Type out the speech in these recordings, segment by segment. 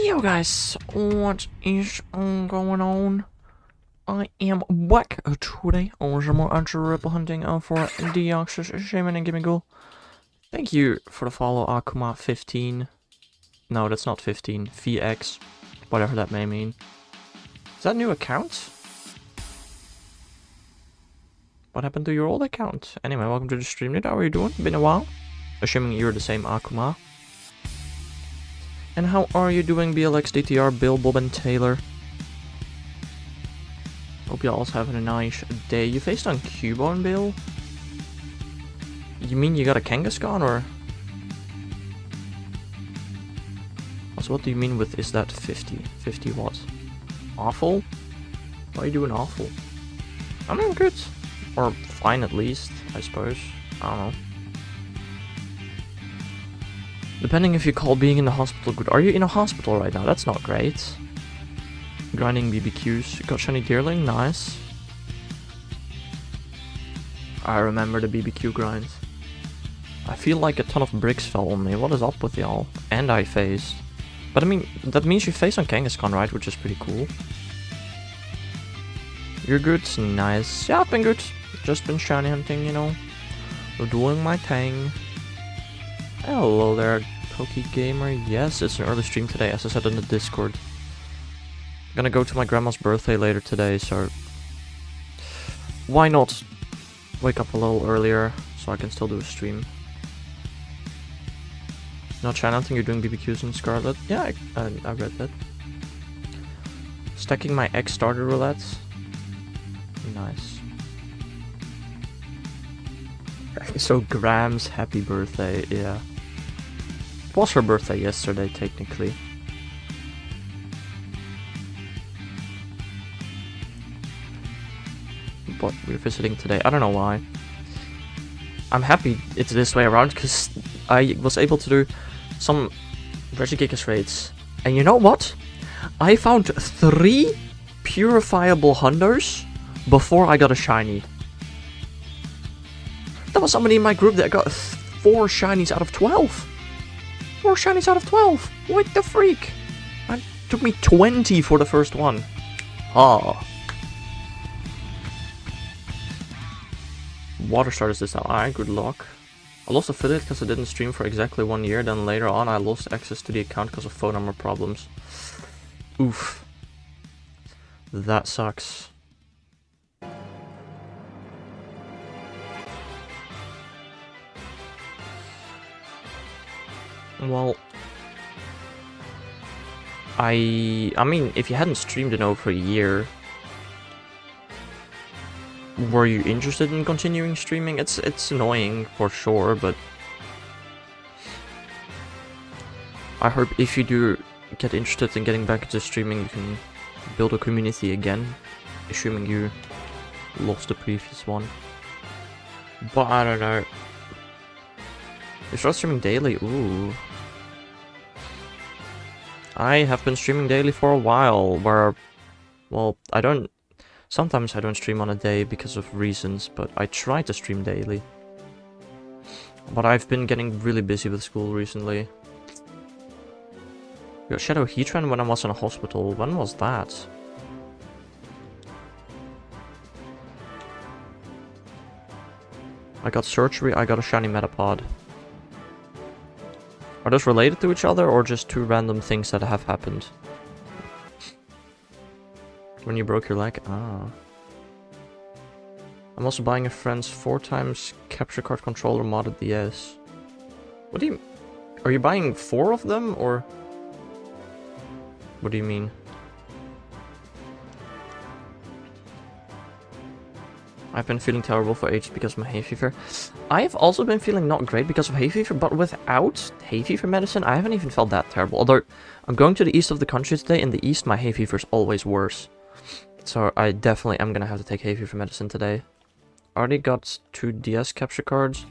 Yo guys, what is going on? I am back today on some more anti-ripple hunting for Deoxys, Shaymin, and Gimmighoul. Thank you for the follow, Akuma15. No, that's not 15. VX. Whatever that may mean. Is that a new account? What happened to your old account? Anyway, welcome to the stream, dude. How are you doing? Been a while? Assuming you're the same Akuma. And how are you doing, BLX, DTR, Bill, Bob, and Taylor? Hope you all having a nice day. You faced on Cubone, Bill? You mean you got a Kangaskhan, or? Also, what do you mean with is that 50? 50 what? Awful? Why are you doing awful? I mean, good. Or fine at least, I suppose. I don't know. Depending if you call being in the hospital good. Are you in a hospital right now? That's not great. Grinding BBQs. Got shiny deerling, nice. I remember the BBQ grind. I feel like a ton of bricks fell on me. What is up with y'all? And I phased. But I mean, that means you phased on Kangaskhan, right? Which is pretty cool. You're good? Nice. Yeah, I've been good. Just been shiny hunting, you know. Doing my thing. Hello there, Poke Gamer. Yes, it's an early stream today, as I said in the Discord. I'm gonna go to my grandma's birthday later today, so why not wake up a little earlier so I can still do a stream. Not China, I think you're doing BBQs in Scarlet. Yeah, I read that. Stacking my X starter roulettes. Nice. So Graham's happy birthday, yeah. It was her birthday yesterday, technically. But we're visiting today. I don't know why. I'm happy it's this way around, because I was able to do some Regigigas raids. And you know what? I found 3 purifiable hunters before I got a shiny. There was somebody in my group that got 4 shinies out of 12. 4 shinies out of 12. What the freak? It took me 20 for the first one. Ah. Water starters this time. Alright, good luck. I lost affiliate because I didn't stream for exactly 1 year. Then later on I lost access to the account because of phone number problems. Oof. That sucks. Well, I mean, if you hadn't streamed in over a year, were you interested in continuing streaming? It's annoying for sure, but I hope if you do get interested in getting back into streaming, you can build a community again, assuming you lost the previous one. But I don't know. You start streaming daily? Ooh. I have been streaming daily for a while, where, well, sometimes I don't stream on a day because of reasons, but I try to stream daily. But I've been getting really busy with school recently. Got Shadow Heatran when I was in a hospital. When was that? I got surgery, I got a shiny Metapod. Are those related to each other, or just 2 random things that have happened? When you broke your leg? Ah. I'm also buying a friend's 4x capture card controller modded DS. What do you... Are you buying 4 of them, or... What do you mean? I've been feeling terrible for ages because of my hay fever. I've also been feeling not great because of hay fever, but without hay fever medicine, I haven't even felt that terrible. Although, I'm going to the east of the country today. In the east, my hay fever is always worse. So I definitely am gonna have to take hay fever medicine today. I already got 2 DS capture cards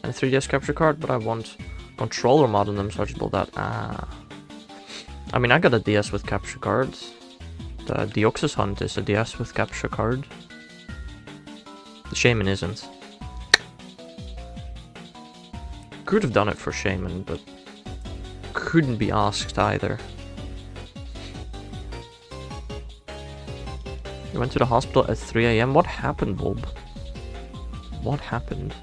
and a 3DS capture card, but I want controller mod on them, so I should build that. Ah. I mean, I got a DS with capture cards. The Deoxys hunt is a DS with capture card. The Shaymin isn't. Could have done it for Shaymin, but couldn't be asked either. You went to the hospital at 3 AM? What happened, Bulb? What happened?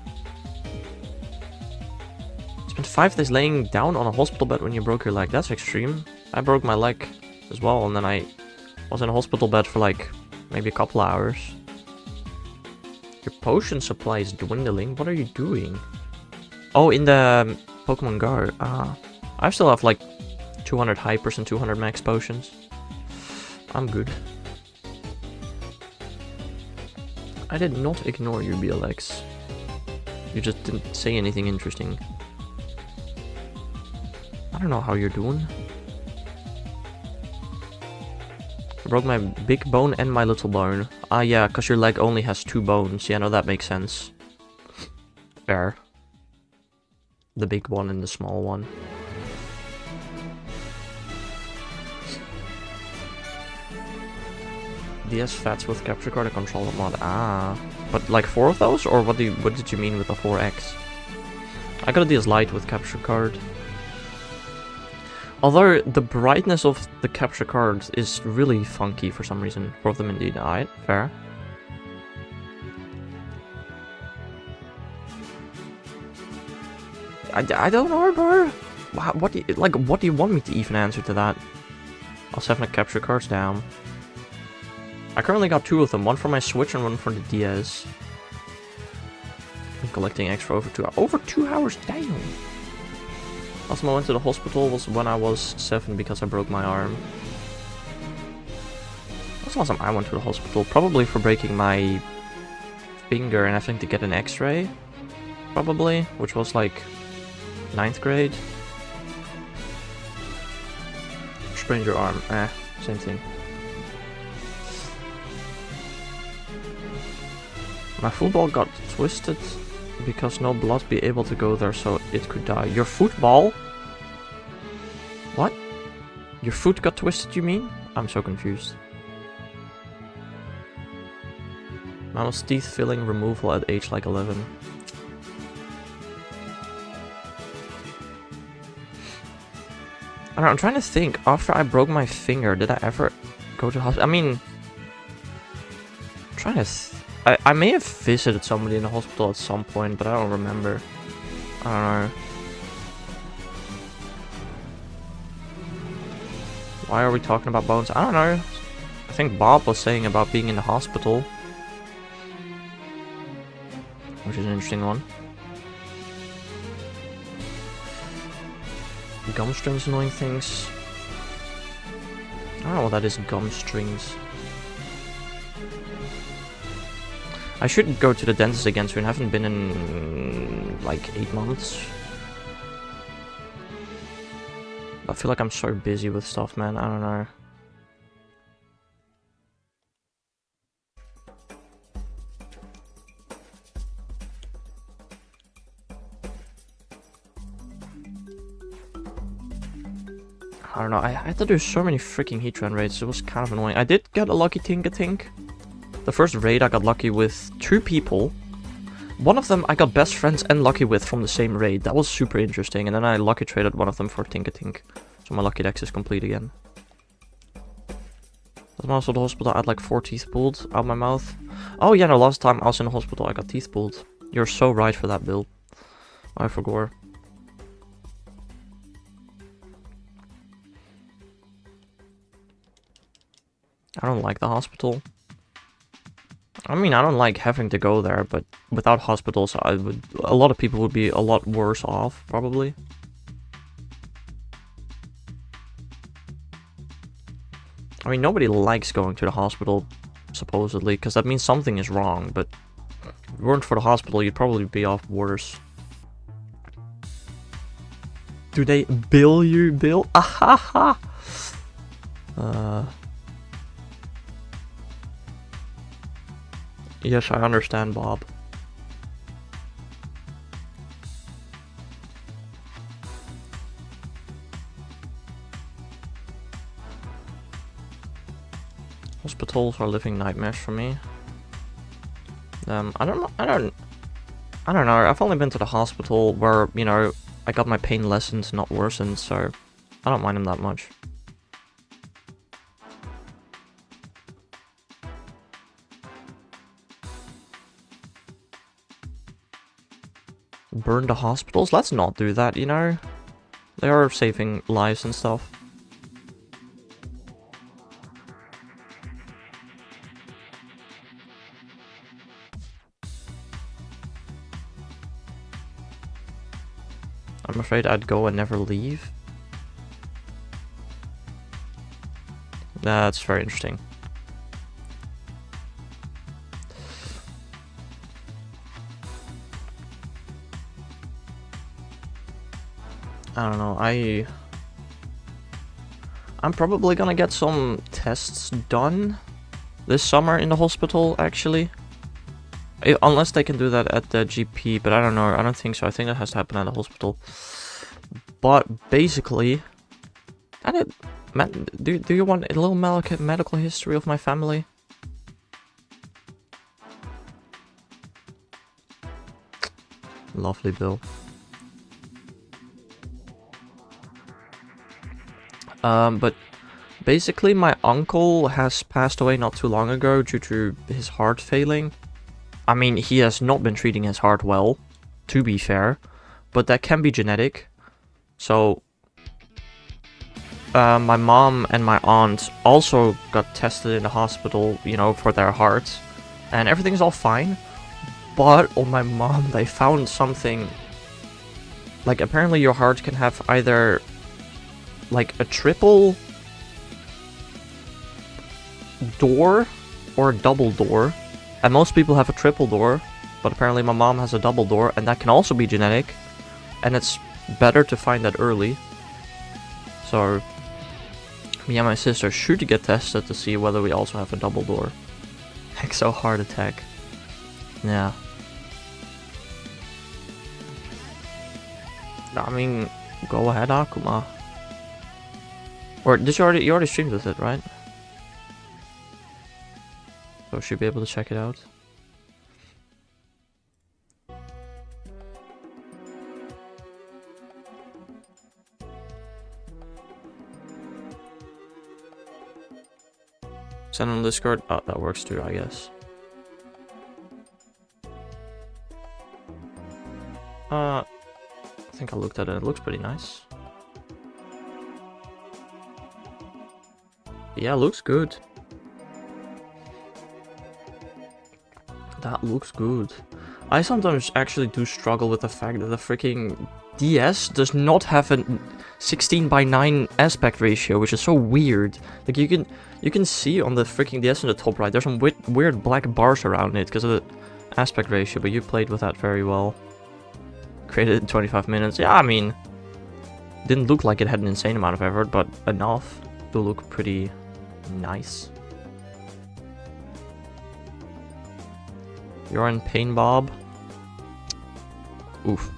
You spent 5 days laying down on a hospital bed when you broke your leg. That's extreme. I broke my leg as well, and then I was in a hospital bed for like maybe a couple hours. Your potion supply is dwindling. What are you doing? Oh, in the Pokemon Go. I still have like 200 hypers and 200 max potions. I'm good. I did not ignore you, BLX. You just didn't say anything interesting. I don't know how you're doing. I broke my big bone and my little bone. Ah, yeah, because your leg only has 2 bones. Yeah, no, that makes sense. Fair. The big one and the small one. DS Fats with capture card and controller mod. Ah. But like 4 of those? Or what did you mean with the 4X? I got a DS Lite with capture card. Although the brightness of the capture card is really funky for some reason. 4 of them indeed. Alright, fair. I don't know, bro. What do you want me to even answer to that? I was having a capture cards down. I currently got 2 of them, one for my Switch and one for the DS. I'm collecting X for over 2 hours, damn. Last time I went to the hospital was when I was 7 because I broke my arm. That's the last time I went to the hospital, probably for breaking my finger and having to get an X-ray. Probably, which was like 9th grade. Sprained your arm, same thing. My football got twisted because no blood be able to go there, so it could die. Your football? What? Your foot got twisted, you mean? I'm so confused. Mine was teeth filling removal at age like 11. I don't know, I'm trying to think. After I broke my finger, did I ever go to hospital? I mean, I'm trying to I may have visited somebody in the hospital at some point, but I don't remember. I don't know. Why are we talking about bones? I don't know. I think Bob was saying about being in the hospital. Which is an interesting one. Gum strings annoying things. I don't know what that is, gum strings. I should go to the dentist again soon. I haven't been in like 8 months. I feel like I'm so busy with stuff, man. I don't know. I don't know. I had to do so many freaking heat run raids. It was kind of annoying. I did get a lucky Tink. The first raid I got lucky with 2 people. One of them I got best friends and lucky with from the same raid. That was super interesting. And then I lucky traded one of them for Tink. So my lucky dex is complete again. Last time I was in the hospital, I had like 4 teeth pulled out my mouth. Oh yeah, no, last time I was in the hospital, I got teeth pulled. You're so right for that, Bill. I forgot. I don't like the hospital. I mean, I don't like having to go there, but without hospitals, a lot of people would be a lot worse off, probably. I mean, nobody likes going to the hospital, supposedly, because that means something is wrong, but if it weren't for the hospital, you'd probably be off worse. Do they bill you, Bill? Ahaha! Yes, I understand, Bob. Hospitals are living nightmares for me. I don't know. I've only been to the hospital where, you know, I got my pain lessened, not worsened, so I don't mind them that much. burn the hospitals? Let's not do that, you know? They are saving lives and stuff. I'm afraid I'd go and never leave. That's very interesting. I don't know, I'm probably gonna get some tests done this summer in the hospital, actually. Unless they can do that at the GP, but I don't know, I don't think so. I think that has to happen at the hospital. But basically, do you want a little medical history of my family? Lovely, Bill. But basically my uncle has passed away not too long ago due to his heart failing. I mean, he has not been treating his heart well, to be fair, but that can be genetic. So, my mom and my aunt also got tested in the hospital, you know, for their hearts, and everything's all fine. But on my mom, they found something, like, apparently your heart can have either like a triple door or a double door, and most people have a triple door, but apparently my mom has a double door, and that can also be genetic, and it's better to find that early. So me and my sister should get tested to see whether we also have a double door. Exo heart attack. Yeah. I mean, go ahead, Akuma. Or did you already streamed with it, right? So I should be able to check it out. Send on Discord. Oh, that works too, I guess. I think I looked at it. It looks pretty nice. Yeah, looks good. That looks good. I sometimes actually do struggle with the fact that the freaking DS does not have a 16:9 aspect ratio, which is so weird. Like you can see on the freaking DS in the top right, there's some weird black bars around it because of the aspect ratio, but you played with that very well. Created it in 25 minutes. Yeah, I mean, didn't look like it had an insane amount of effort, but enough to look pretty nice. You're in pain, Bob? Oof.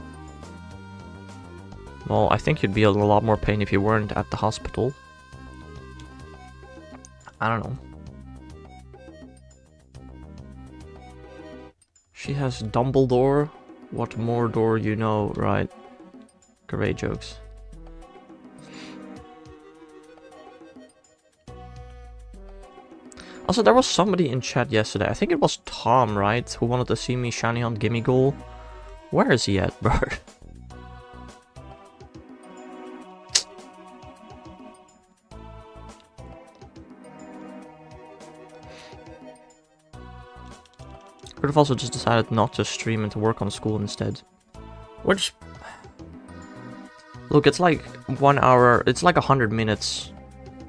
Well, I think you'd be in a lot more pain if you weren't at the hospital. I don't know. She has Dumbledore. What more door you know, right? Great jokes. Also, there was somebody in chat yesterday, I think it was Tom, right? Who wanted to see me shiny on Gimmighoul. Where is he at, bro? Could have also just decided not to stream and to work on school instead. Which... Look, it's like 1 hour, it's like 100 minutes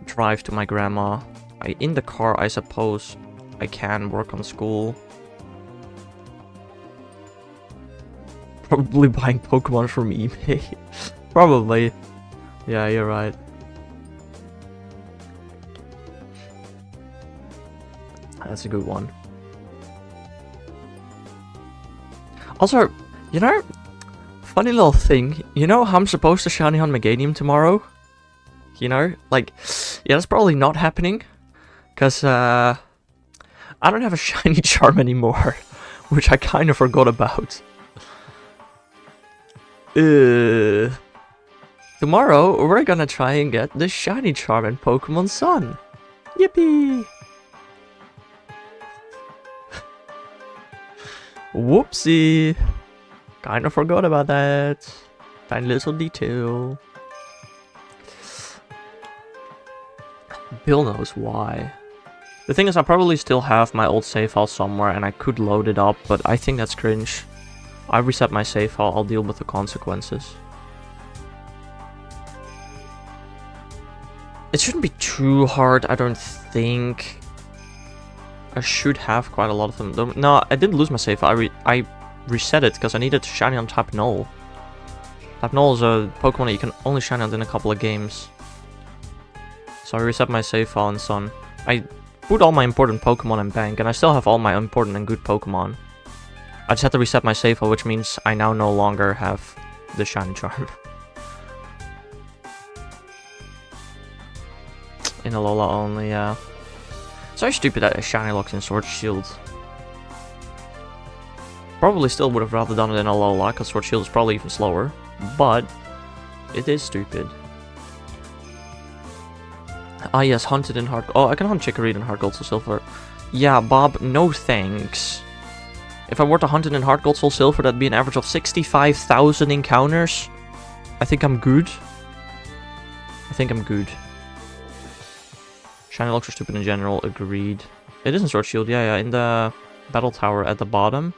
drive to my grandma. In the car, I suppose I can work on school. Probably buying Pokemon from eBay. Probably. Yeah, you're right. That's a good one. Also, you know, funny little thing. You know how I'm supposed to shiny on Meganium tomorrow? You know, like, yeah, that's probably not happening. Because, I don't have a shiny charm anymore, which I kind of forgot about. Tomorrow, we're gonna try and get the shiny charm in Pokemon Sun. Yippee! Whoopsie! Kinda forgot about that. Tiny little detail. Bill knows why. The thing is, I probably still have my old save file somewhere and I could load it up, but I think that's cringe. I reset my save file, I'll deal with the consequences. It shouldn't be too hard, I don't think. I should have quite a lot of them. No, I didn't lose my save file. I reset it because I needed to shiny on Tapnol. Tapnol is a Pokemon that you can only shiny on in a couple of games. So I reset my save file in Sun. I put all my important Pokemon in bank, and I still have all my important and good Pokemon. I just had to reset my save file, which means I now no longer have the shiny charm. In Alola only, yeah. It's very stupid that a shiny locks in Sword Shield. Probably still would have rather done it in Alola, because Sword Shield is probably even slower. But it is stupid. Ah yes, hunted in Hard... Oh, I can hunt Chikorita in Hard Gold Soul Silver. Yeah, Bob, no thanks. If I were to hunt it in Hard Gold Soul Silver, that'd be an average of 65,000 encounters. I think I'm good. I think I'm good. Shiny locks are stupid in general, agreed. It isn't Sword Shield, yeah, in the Battle Tower at the bottom.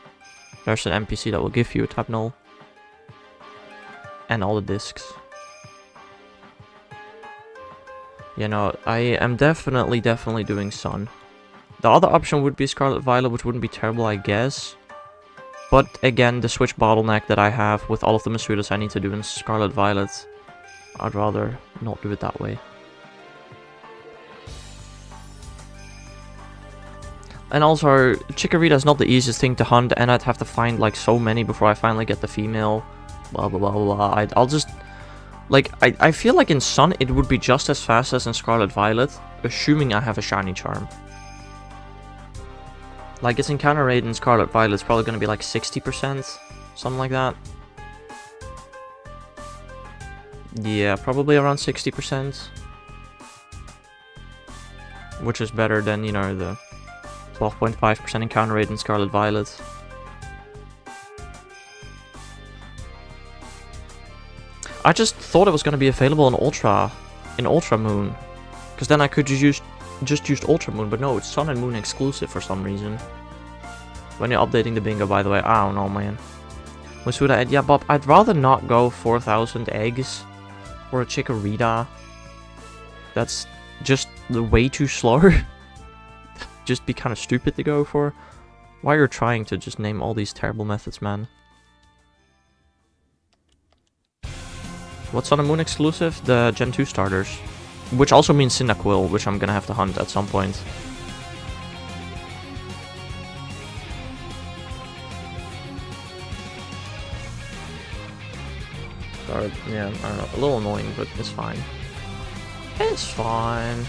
There's an NPC that will give you a Tapnol. And all the discs. You know, I am definitely doing Sun. The other option would be Scarlet Violet, which wouldn't be terrible, I guess. But again, the switch bottleneck that I have with all of the Masudas I need to do in Scarlet Violet, I'd rather not do it that way. And also, Chikorita is not the easiest thing to hunt, and I'd have to find like so many before I finally get the female. Blah blah blah blah. I'll just... Like, I feel like in Sun it would be just as fast as in Scarlet Violet, assuming I have a shiny charm. Like, its encounter rate in Scarlet Violet is probably going to be like 60%, something like that. Yeah, probably around 60%. Which is better than, you know, the 12.5% encounter rate in Scarlet Violet. I just thought it was going to be available in Ultra Moon, because then I could just use Ultra Moon, but no, it's Sun and Moon exclusive for some reason. When you're updating the bingo, by the way, I don't know, man. Masuda, yeah, Bob, I'd rather not go 4,000 eggs for a Chikorita. That's just way too slow. Just be kind of stupid to go for. Why you're trying to just name all these terrible methods, man? What's Sun and Moon exclusive? The Gen 2 starters. Which also means Cyndaquil, which I'm gonna have to hunt at some point. Sorry, yeah, I don't know. A little annoying, but it's fine. It's fine.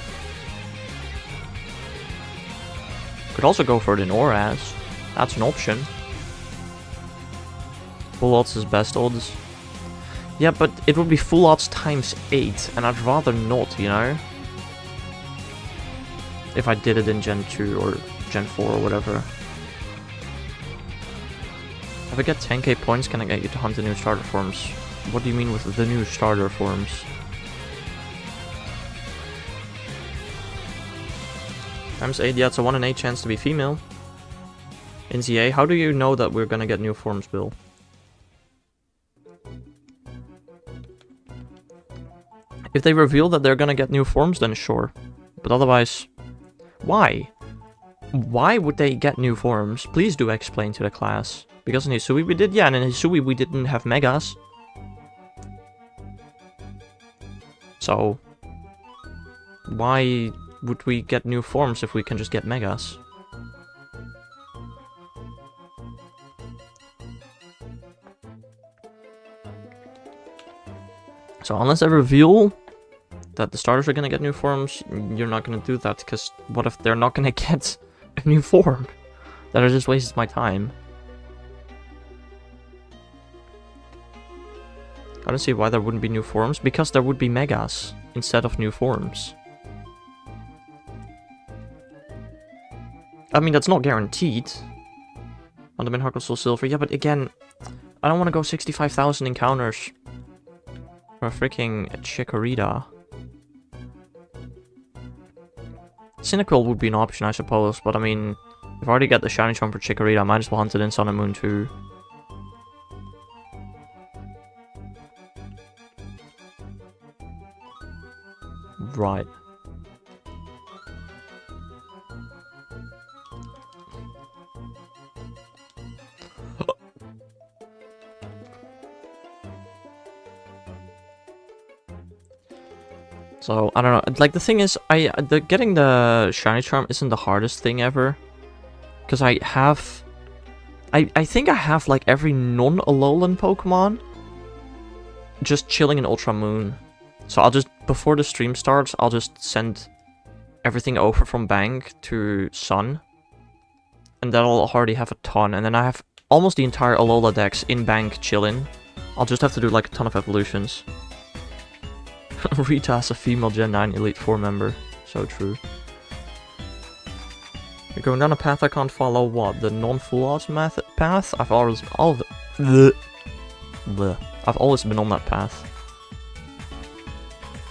Could also go for it in Oras. That's an option. Full odds is best odds. Yeah, but it would be full odds times 8, and I'd rather not, you know? If I did it in Gen 2 or Gen 4 or whatever. If I get 10k points, can I get you to hunt the new starter forms? What do you mean with the new starter forms? Times 8, yeah, it's a 1 in 8 chance to be female. In ZA, how do you know that we're gonna get new forms, Bill? If they reveal that they're gonna get new forms, then sure. But otherwise, why? Why would they get new forms? Please do explain to the class. Because in Hisui we did, yeah, and in Hisui we didn't have Megas. So, why would we get new forms if we can just get Megas? So unless I reveal that the starters are gonna get new forms, you're not gonna do that, because what if they're not gonna get a new form? That just wastes my time. I don't see why there wouldn't be new forms, because there would be Megas instead of new forms. I mean, that's not guaranteed. On the Hard Gold Soul Silver, yeah, but again, I don't want to go 65,000 encounters for a freaking Chikorita. Cynical would be an option, I suppose, but I mean, if I already get the shiny charm for Chikorita, I might as well hunt it in Sun and Moon too. Right. So, I don't know, like, the thing is, getting the shiny charm isn't the hardest thing ever. Because I think I have, like, every non-Alolan Pokemon just chilling in Ultra Moon. So I'll just, before the stream starts, I'll just send everything over from Bank to Sun. And then I'll already have a ton, and then I have almost the entire Alola Dex in Bank chilling. I'll just have to do, like, a ton of evolutions. Rita is a female Gen 9 Elite 4 member. So true. You're going down a path I can't follow. What? The non-full art method path? I've always been on that path.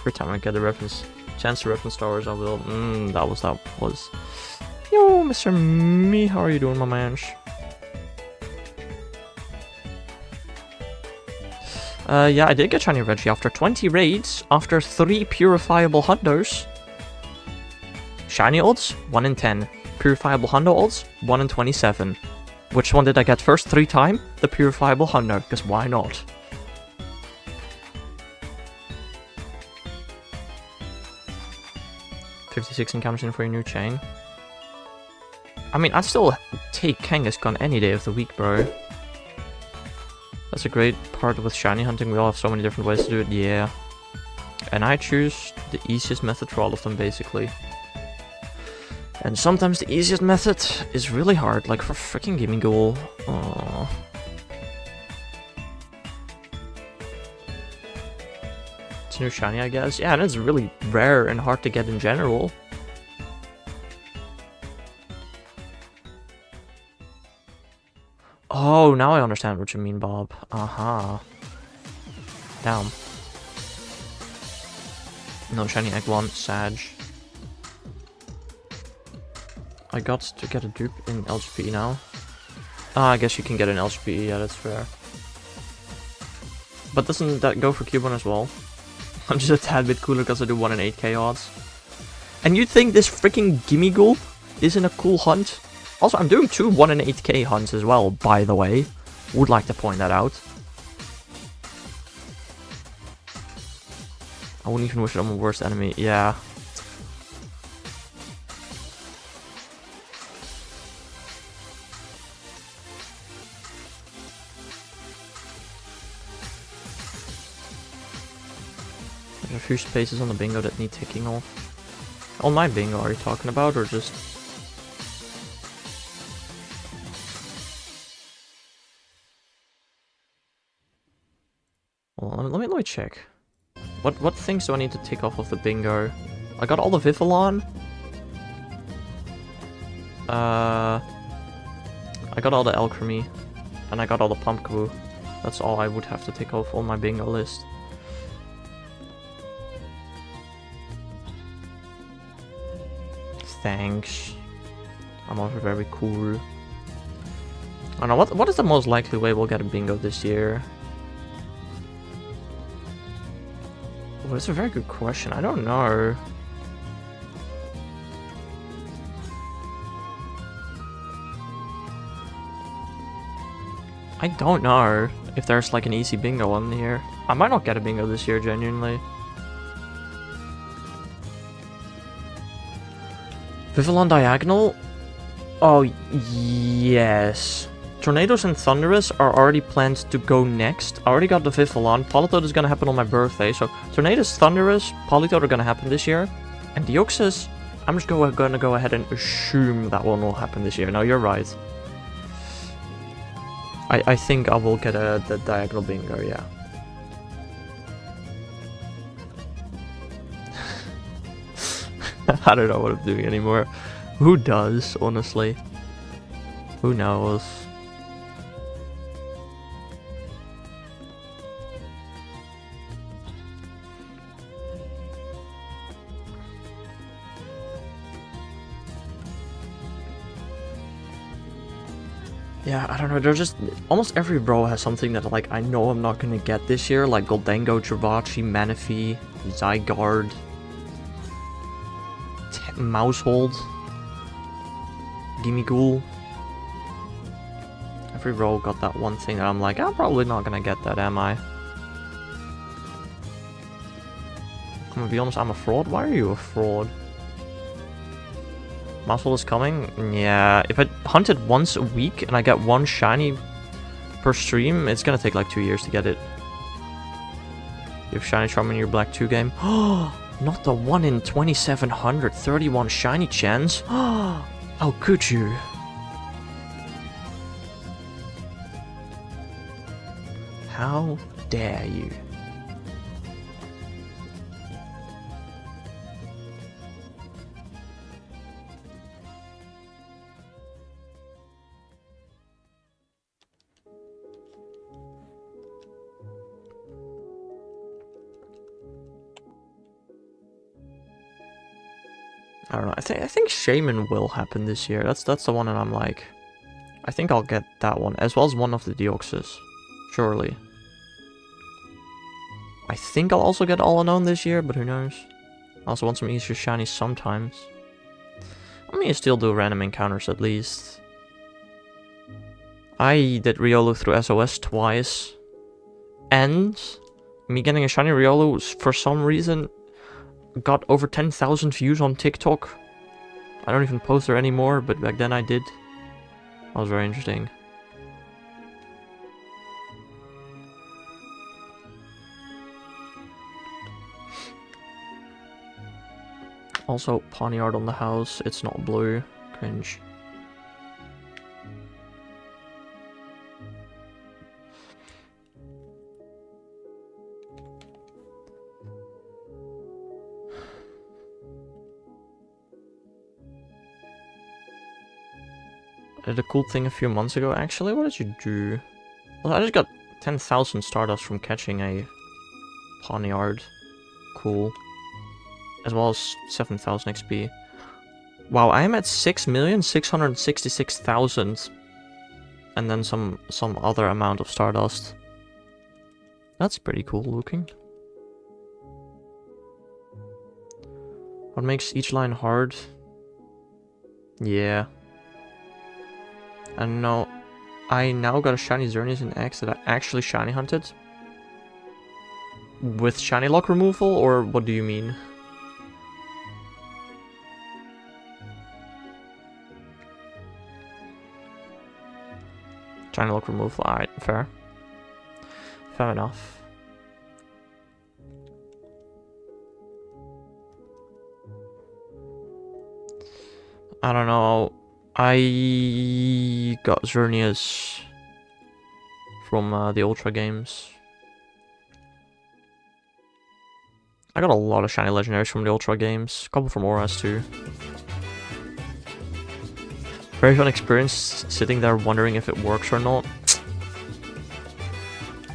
Every time I get a chance to reference Star Wars, I will. That was. Yo, Mr. Me, how are you doing, my man? Yeah, I did get shiny Reggie after 20 raids, after 3 purifiable hundos. Shiny odds, 1 in 10. Purifiable hundo odds, 1 in 27. Which one did I get first 3 times? The purifiable hundo, because why not? $56 encounters in for your new chain. I mean, I'd still take Kangaskhan any day of the week, bro. That's a great part with shiny hunting. We all have so many different ways to do it. Yeah. And I choose the easiest method for all of them, basically. And sometimes the easiest method is really hard, like for freaking Gimmighoul. Aww. It's a new shiny, I guess. Yeah, and it's really rare and hard to get in general. Oh, now I understand what you mean, Bob. Aha. Damn. No shiny Egglon, Sag. I got to get a dupe in LGPE now. Ah, I guess you can get an LGPE, yeah, that's fair. But doesn't that go for Cubone as well? I'm just a tad bit cooler because I do 1 in 8k odds. And you'd think this freaking Gimmighoul isn't a cool hunt? Also, I'm doing 2 1 in 8k hunts as well, by the way. Would like to point that out. I wouldn't even wish it on my worst enemy. Yeah. There's a few spaces on the bingo that need ticking off. On my bingo, are you talking about, or just... Well, let me check. What things do I need to tick off of the bingo? I got all the Vivillon. I got all the Alchemy. And I got all the Pumpkaboo. That's all I would have to tick off on my bingo list. Thanks. I'm also very cool. I don't know, what is the most likely way we'll get a bingo this year? Oh, that's a very good question. I don't know. I don't know if there's like an easy bingo on here. I might not get a bingo this year, genuinely. Vivillon Diagonal? Oh, yes. Tornadoes and Thunderous are already planned to go next. I already got the Vivillon. Politoed is gonna happen on my birthday, so Tornadoes, Thunderous, Politoed are gonna happen this year. And Deoxys, I'm just gonna go ahead and assume that one will happen this year. No, you're right. I think I will get the Diagonal Bingo, yeah. I don't know what I'm doing anymore. Who does, honestly? Who knows? Yeah, I don't know, there's just... Almost every bro has something that, like, I know I'm not gonna get this year. Like Goldengo, Travachi, Manaphy, Zygarde, Mousehold, Gimmighoul. Every bro got that one thing that I'm like, I'm probably not gonna get that, am I? I'm gonna be honest, I'm a fraud? Why are you a fraud? Mousehold is coming? Yeah, if I hunt it once a week and I get one shiny per stream, it's gonna take like 2 years to get it. You have shiny charm in your Black 2 game? Oh, not the 1 in 2731 shiny chance. Oh, how could you? How dare you? I don't know. I think Shaymin will happen this year. That's the one that I'm like, I think I'll get that one as well as one of the Deoxys, surely. I think I'll also get All Unknown this year, but who knows? I also want some easier shinies sometimes. I mean, you still do random encounters at least. I did Riolu through SOS twice, and me getting a shiny Riolu for some reason got over 10,000 views on TikTok. I don't even post there anymore, but back then I did. That was very interesting. Also, Pawniard on the house. It's not blue. Cringe. I did a cool thing a few months ago, actually. What did you do? Well, I just got 10,000 Stardust from catching a Pawniard. Cool. As well as 7,000 XP. Wow, I am at 6,666,000. And then some other amount of Stardust. That's pretty cool looking. What makes each line hard? Yeah. And no, I now got a shiny Xerneas in X that I actually shiny hunted. With shiny lock removal, or what do you mean? Shiny lock removal, alright, fair. Fair enough. I don't know. I got Xerneas from the Ultra games. I got a lot of shiny legendaries from the Ultra games. A couple from Auras too. Very fun experience sitting there wondering if it works or not.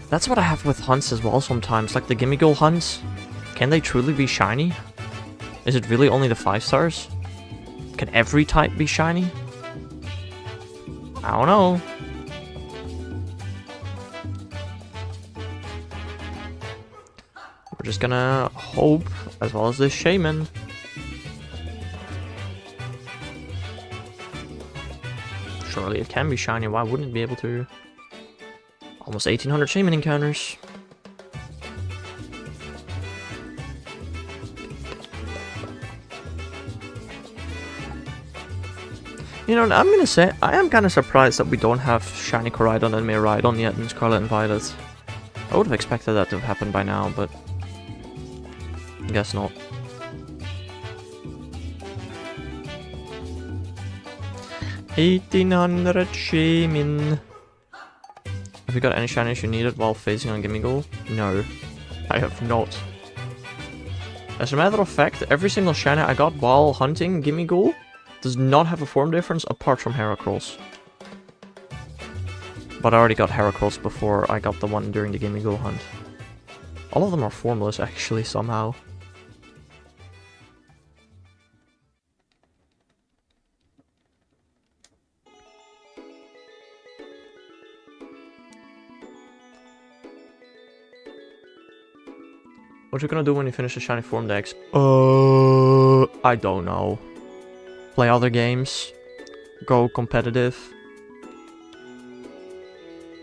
That's what I have with hunts as well sometimes. Like the Gimmighoul hunts. Can they truly be shiny? Is it really only the 5 stars? Can every type be shiny? I don't know. We're just gonna hope, as well as this Shaymin. Surely it can be shiny, why wouldn't it be able to? Almost 1,800 Shaymin encounters. You know, I'm gonna say, I am kind of surprised that we don't have shiny Koraidon and Miraidon yet in Scarlet and Violet. I would have expected that to have happened by now, but I guess not. $1,800 Shaymin. Have you got any shinies you needed while phasing on Gimmighoul? No, I have not. As a matter of fact, every single shiny I got while hunting Gimmighoul does not have a form difference apart from Heracross. But I already got Heracross before I got the one during the Gimmighoul hunt. All of them are formless actually somehow. What you gonna do when you finish the shiny form decks? I don't know. Play other games. Go competitive.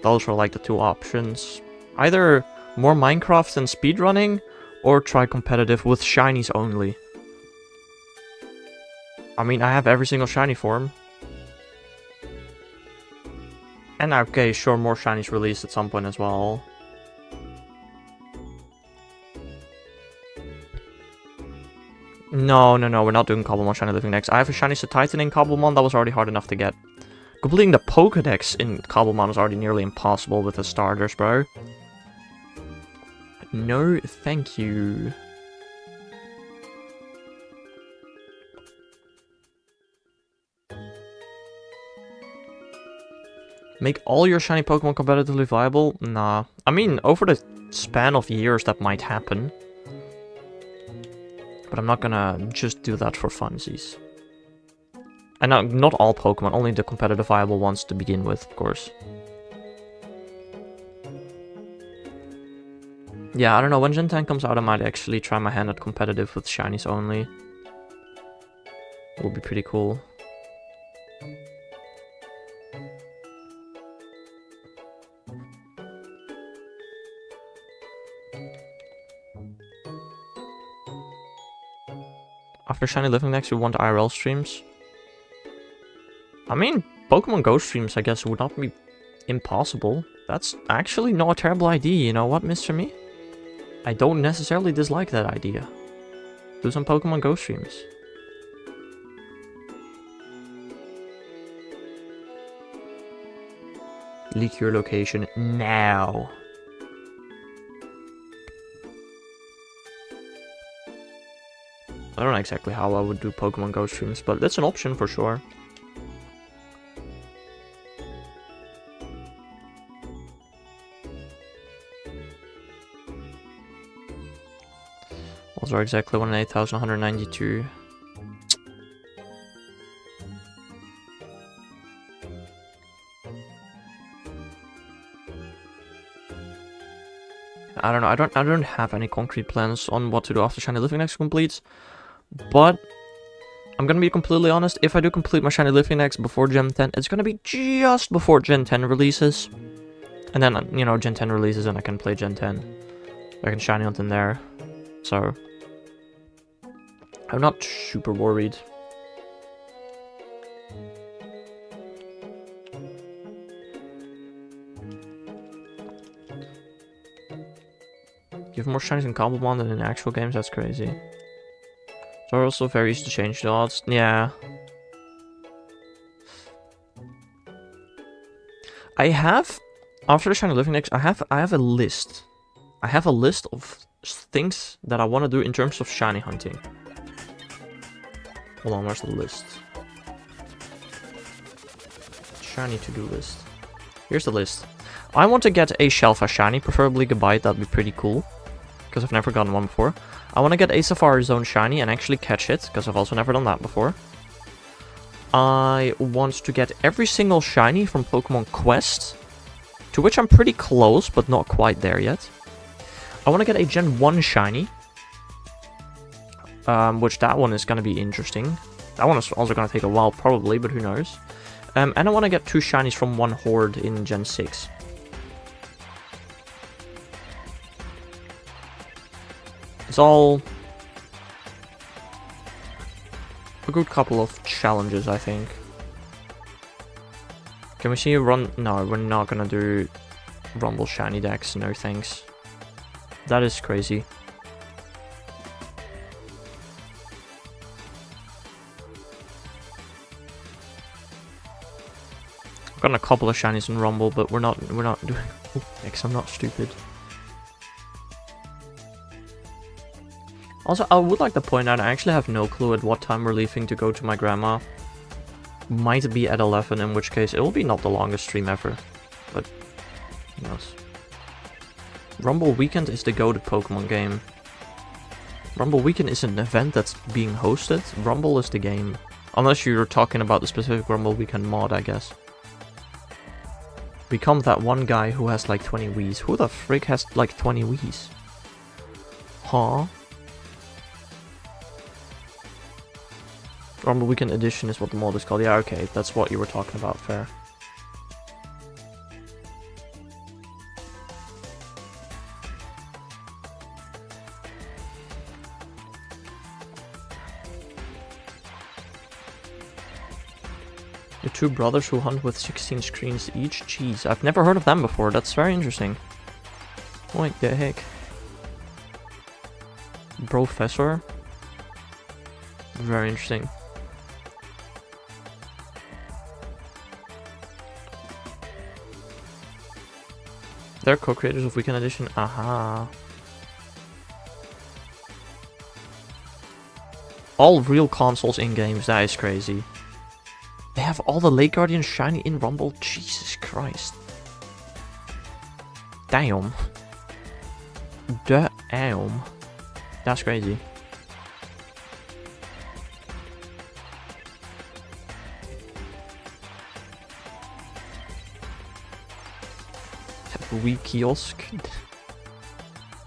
Those are like the two options. Either more Minecraft and speedrunning, or try competitive with shinies only. I mean, I have every single shiny form. And okay, sure, more shinies released at some point as well. No, we're not doing Cobblemon shiny living next. I have a shiny Titan in Cobblemon, that was already hard enough to get. Completing the Pokedex in Cobblemon is already nearly impossible with the starters, bro. No, thank you. Make all your shiny Pokemon competitively viable? Nah. I mean, over the span of years that might happen. But I'm not gonna just do that for funsies. And not all Pokemon, only the competitive viable ones to begin with, of course. Yeah, I don't know, when Gen 10 comes out I might actually try my hand at competitive with shinies only. It would be pretty cool. After shiny living next, we want IRL streams. I mean, Pokemon Go streams, I guess, would not be impossible. That's actually not a terrible idea, you know what, Mr. Me? I don't necessarily dislike that idea. Do some Pokemon Go streams. Leak your location now. I don't know exactly how I would do Pokemon Go streams, but that's an option for sure. Those are exactly 108,192. I don't know, I don't have any concrete plans on what to do after Shiny Living Next completes. But I'm gonna be completely honest, if I do complete my Shiny Living Next before Gen 10, it's gonna be just before Gen 10 releases. And then, you know, Gen 10 releases and I can play Gen 10. I can shiny hunt in there. So I'm not super worried. Give more shinies in Cobblemon than in actual games, that's crazy. So also very easy to change the odds. Yeah. I have, after the Shiny Living Next, I have a list. I have a list of things that I want to do in terms of shiny hunting. Hold on, where's the list? Shiny to-do list. Here's the list. I want to get a Shelfa shiny, preferably Goodbye, that'd be pretty cool. Because I've never gotten one before. I want to get a Safari Zone shiny and actually catch it, because I've also never done that before. I want to get every single shiny from Pokemon Quest, to which I'm pretty close, but not quite there yet. I want to get a Gen 1 shiny, which that one is going to be interesting. That one is also going to take a while, probably, but who knows. And I want to get 2 shinies from one Horde in Gen 6. It's all a good couple of challenges, I think. Can we see a run? No, we're not gonna do Rumble shiny decks, no thanks. That is crazy. I've gotten a couple of shinies in Rumble, but we're not doing decks, I'm not stupid. Also, I would like to point out, I actually have no clue at what time we're leaving to go to my grandma. Might be at 11, in which case it will be not the longest stream ever. But, who knows. Rumble Weekend is the go-to Pokemon game. Rumble Weekend is an event that's being hosted. Rumble is the game. Unless you're talking about the specific Rumble Weekend mod, I guess. Become that one guy who has like 20 Wiis. Who the frick has like 20 Wiis? Huh? Rumble Weekend Edition is what the mod is called. Yeah, okay, that's what you were talking about, fair. The two brothers who hunt with 16 screens each? Jeez, I've never heard of them before. That's very interesting. What the heck? Professor? Very interesting. They're co-creators of Weekend Edition. Aha. All real consoles in games. That is crazy. They have all the Lake Guardians shiny in Rumble. Jesus Christ. Damn. Damn. That's crazy. Wii kiosk.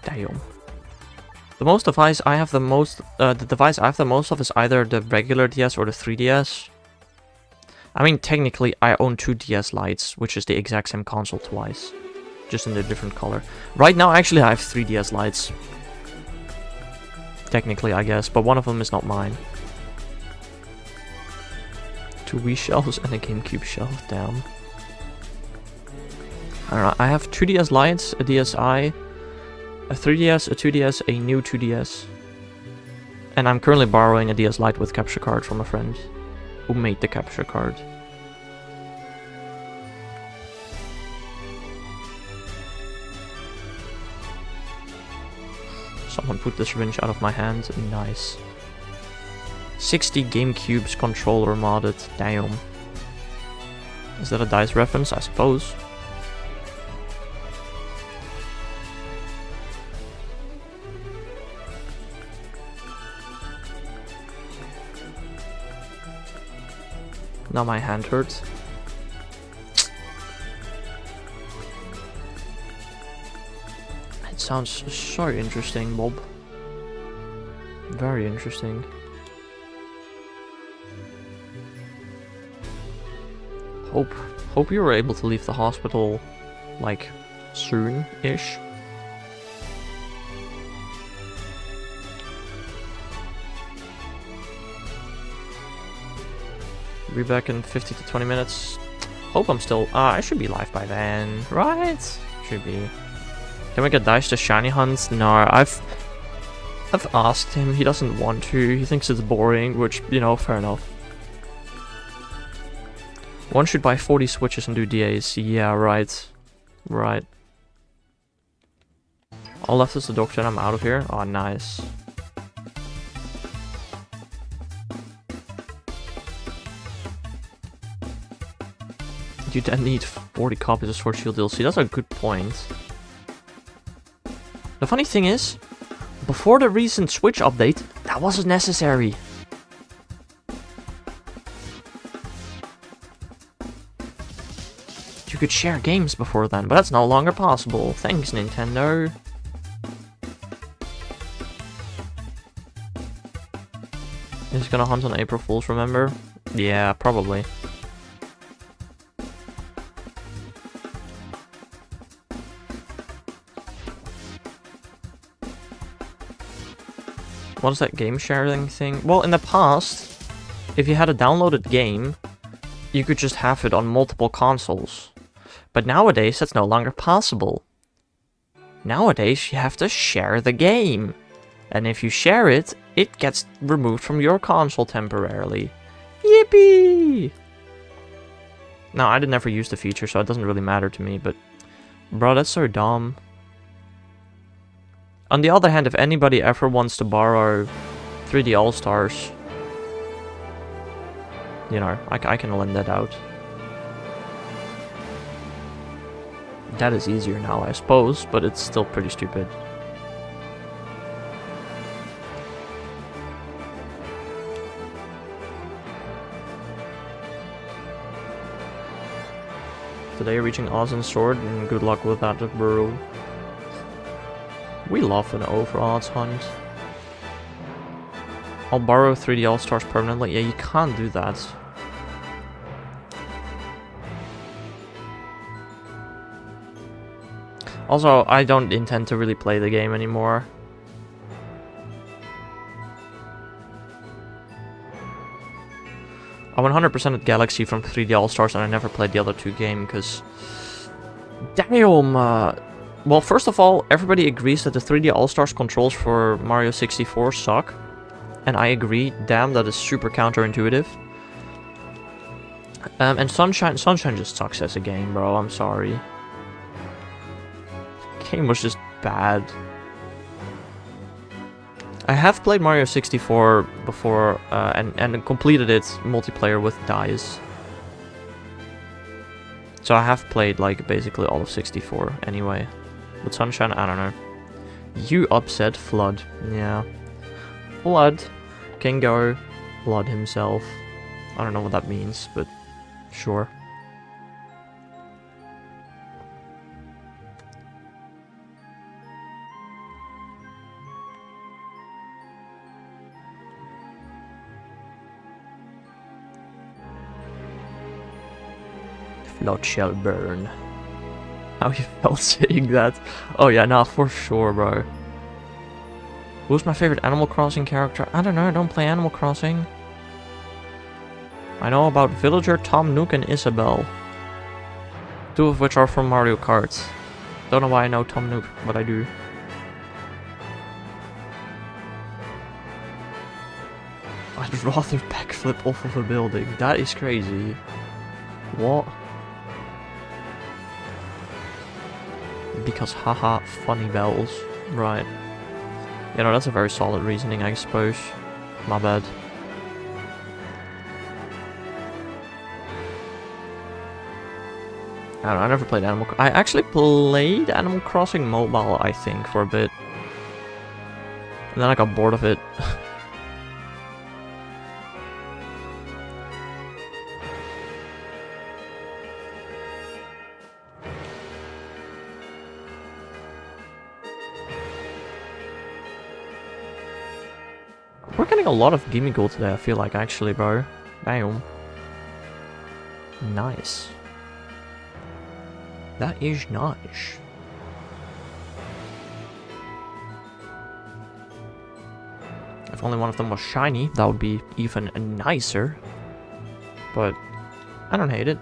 Damn. The most device I have the most, the device I have the most of is either the regular DS or the 3DS. I mean, technically, I own two DS Lites, which is the exact same console twice, just in a different color. Right now, actually, I have 3 DS Lites. Technically, I guess, but one of them is not mine. 2 Wii shelves and a GameCube shelf, damn. Alright, I have 2 DS Lites, a DSi, a 3DS, a 2DS, a new 2DS. And I'm currently borrowing a DS Lite with capture card from a friend who made the capture card. Someone put the syringe out of my hand. Nice. 60 GameCubes controller modded. Damn. Is that a DICE reference? I suppose. Now my hand hurts. It sounds so interesting, Bob. Very interesting. Hope you were able to leave the hospital, like, soon-ish. Be back in 15 to 20 minutes. Hope I'm still... I should be live by then, right? Should be. Can we get Dice to shiny hunt? No, I've asked him. He doesn't want to. He thinks it's boring, which, you know, fair enough. One should buy 40 switches and do DAs. Yeah, right. Right. All left is the doctor and I'm out of here. Oh, nice. You then need 40 copies of Sword Shield DLC. That's a good point. The funny thing is, before the recent Switch update, that wasn't necessary. You could share games before then, but that's no longer possible. Thanks, Nintendo. Is gonna hunt on April Fools, remember? Yeah, probably. What is that game sharing thing? Well, in the past, if you had a downloaded game, you could just have it on multiple consoles. But nowadays, that's no longer possible. Nowadays, you have to share the game. And if you share it, it gets removed from your console temporarily. Yippee! Now, I did never use the feature, so it doesn't really matter to me, but... Bro, that's so dumb. On the other hand, if anybody ever wants to borrow 3D All-Stars, you know, I can lend that out. That is easier now, I suppose, but it's still pretty stupid. Today reaching Oz and Sword, and good luck with that, bro. We love an overodds hunt. I'll borrow 3D All-Stars permanently. Yeah, you can't do that. Also, I don't intend to really play the game anymore. I 100% at Galaxy from 3D All-Stars and I never played the other two games because... Damn! Well, first of all, everybody agrees that the 3D All-Stars controls for Mario 64 suck. And I agree, damn, that is super counterintuitive. And Sunshine just sucks as a game, bro, I'm sorry. Game was just bad. I have played Mario 64 before, and completed it multiplayer with dice. So I have played, like, basically all of 64 anyway. But Sunshine, I don't know. You upset Flood. Yeah. Flood can go Flood himself. I don't know what that means, but sure. Flood shall burn. How you felt saying that? Oh yeah, nah, for sure, bro. Who's my favorite Animal Crossing character? I don't know, I don't play Animal Crossing. I know about Villager, Tom Nook, and Isabelle. Two of which are from Mario Kart. Don't know why I know Tom Nook, but I do. I'd rather backflip off of a building. That is crazy. What? Because haha, funny bells. Right. You know, that's a very solid reasoning, I suppose. My bad. I don't know, I never played I actually played Animal Crossing Mobile, I think, for a bit. And then I got bored of it. We're getting a lot of Gimmighoul today, I feel like, actually, bro. Damn. Nice. That is nice. If only one of them was shiny, that would be even nicer. But I don't hate it.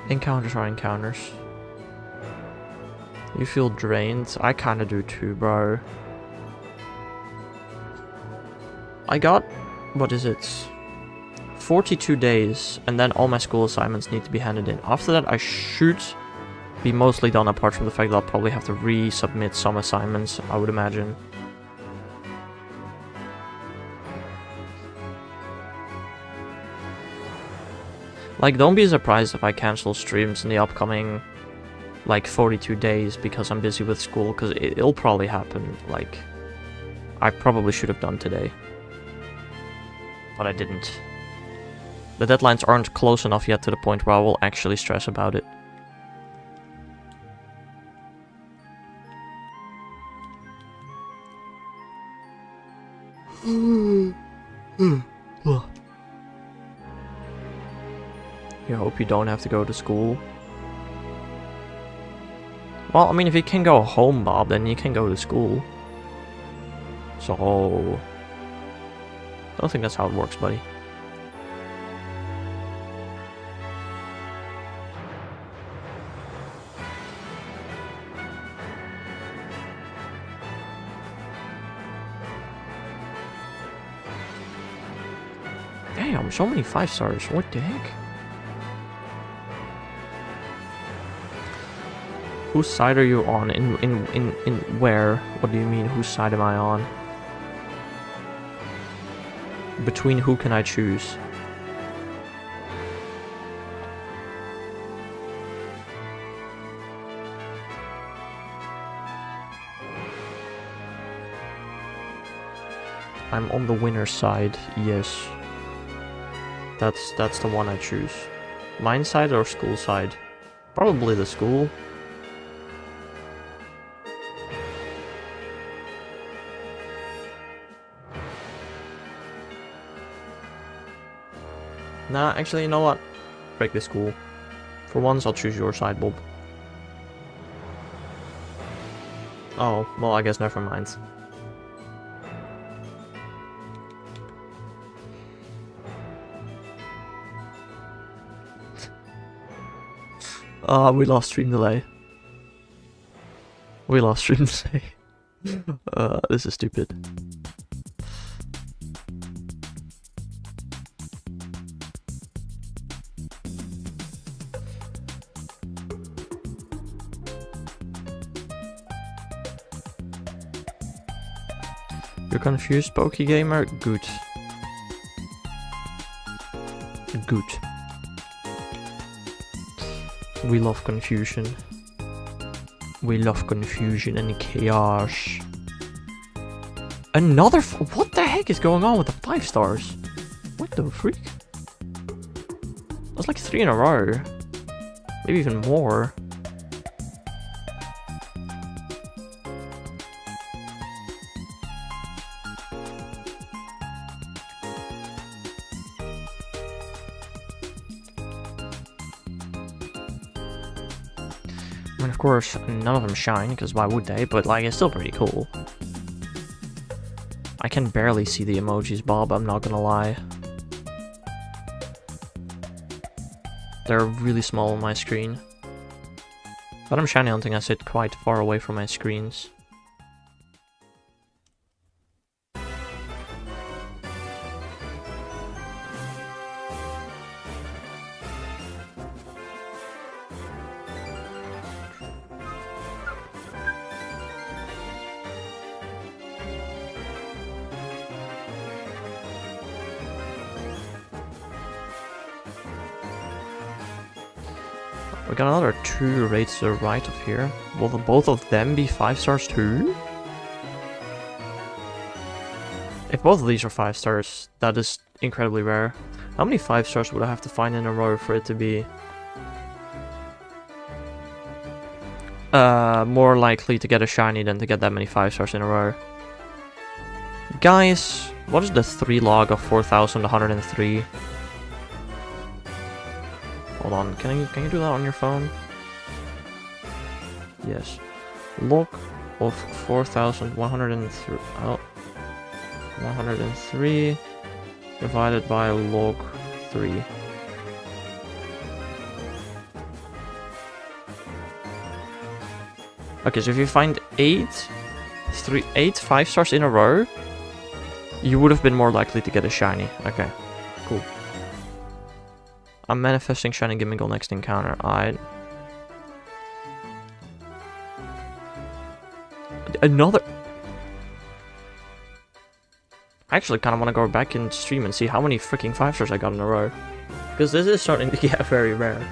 Encounters are encounters. You feel drained? I kinda do too, bro. I got... what is it? 42 days, and then all my school assignments need to be handed in. After that, I should be mostly done, apart from the fact that I'll probably have to resubmit some assignments, I would imagine. Like, don't be surprised if I cancel streams in the upcoming, like, 42 days because I'm busy with school, because it'll probably happen. Like, I probably should have done today. But I didn't. The deadlines aren't close enough yet to the point where I will actually stress about it. You hope you don't have to go to school. Well, I mean, if you can go home, Bob, then you can go to school. So... I don't think that's how it works, buddy. Damn, so many 5 stars. What the heck? Whose side are you on? In where? What do you mean, whose side am I on? Between who can I choose? I'm on the winner's side, yes. That's the one I choose. Mine side or school side? Probably the school. Nah, actually, you know what? Break the school. For once, I'll choose your side, Bob. Oh, well, I guess never mind. We lost stream delay. We lost stream delay. This is stupid. You're confused, Pokegamer? Good. Good. We love confusion. We love confusion and chaos. Another what the heck is going on with the 5 stars? What the freak? That's like 3 in a row. Maybe even more. I mean, of course, none of them shine, because why would they? But, like, it's still pretty cool. I can barely see the emojis, Bob, I'm not gonna lie. They're really small on my screen. But I'm shiny hunting, I sit quite far away from my screens. We got another 2 raids to the right of here. Will both of them be 5 stars too? If both of these are 5 stars, that is incredibly rare. How many 5 stars would I have to find in a row for it to be more likely to get a shiny than to get that many 5 stars in a row? Guys, what is the 3 log of 4,103? Hold on, can you do that on your phone? Yes. Log of 4,103. Oh, 103 divided by log 3. Okay, so if you find 8 5 stars in a row, you would have been more likely to get a shiny. Okay, cool. I'm manifesting shiny Gimmighoul next encounter. Another. I actually kind of want to go back and stream and see how many freaking 5 stars I got in a row, because this is starting to get very rare.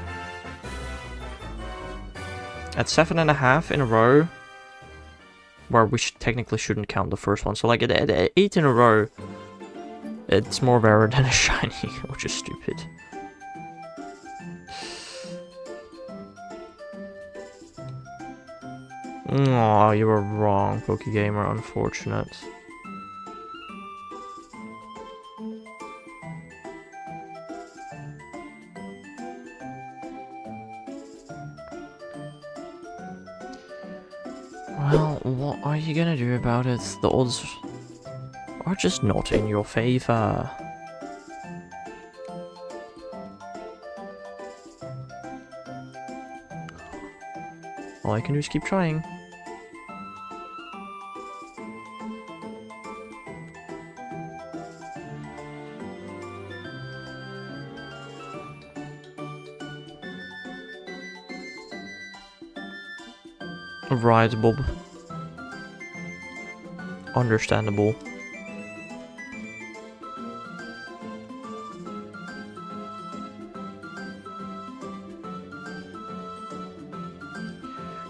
At 7.5 in a row, where we technically shouldn't count the first one. So like at 8 in a row, it's more rare than a shiny, which is stupid. Oh, you were wrong, Pokegamer. Unfortunate. Well, what are you gonna do about it? The odds are just not in your favor. All I can do is keep trying. Right, Bob. Understandable.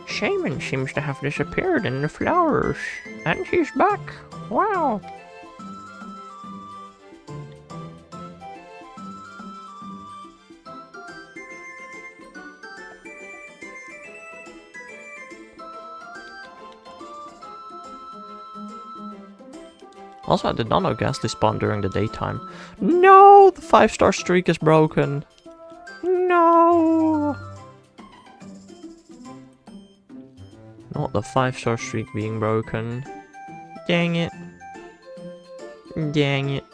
Shaymin seems to have disappeared in the flowers, and she's back. Wow. Also, I did not know Ghastly spawned during the daytime. No! The 5-star streak is broken. No! Not the 5-star streak being broken. Dang it. Dang it.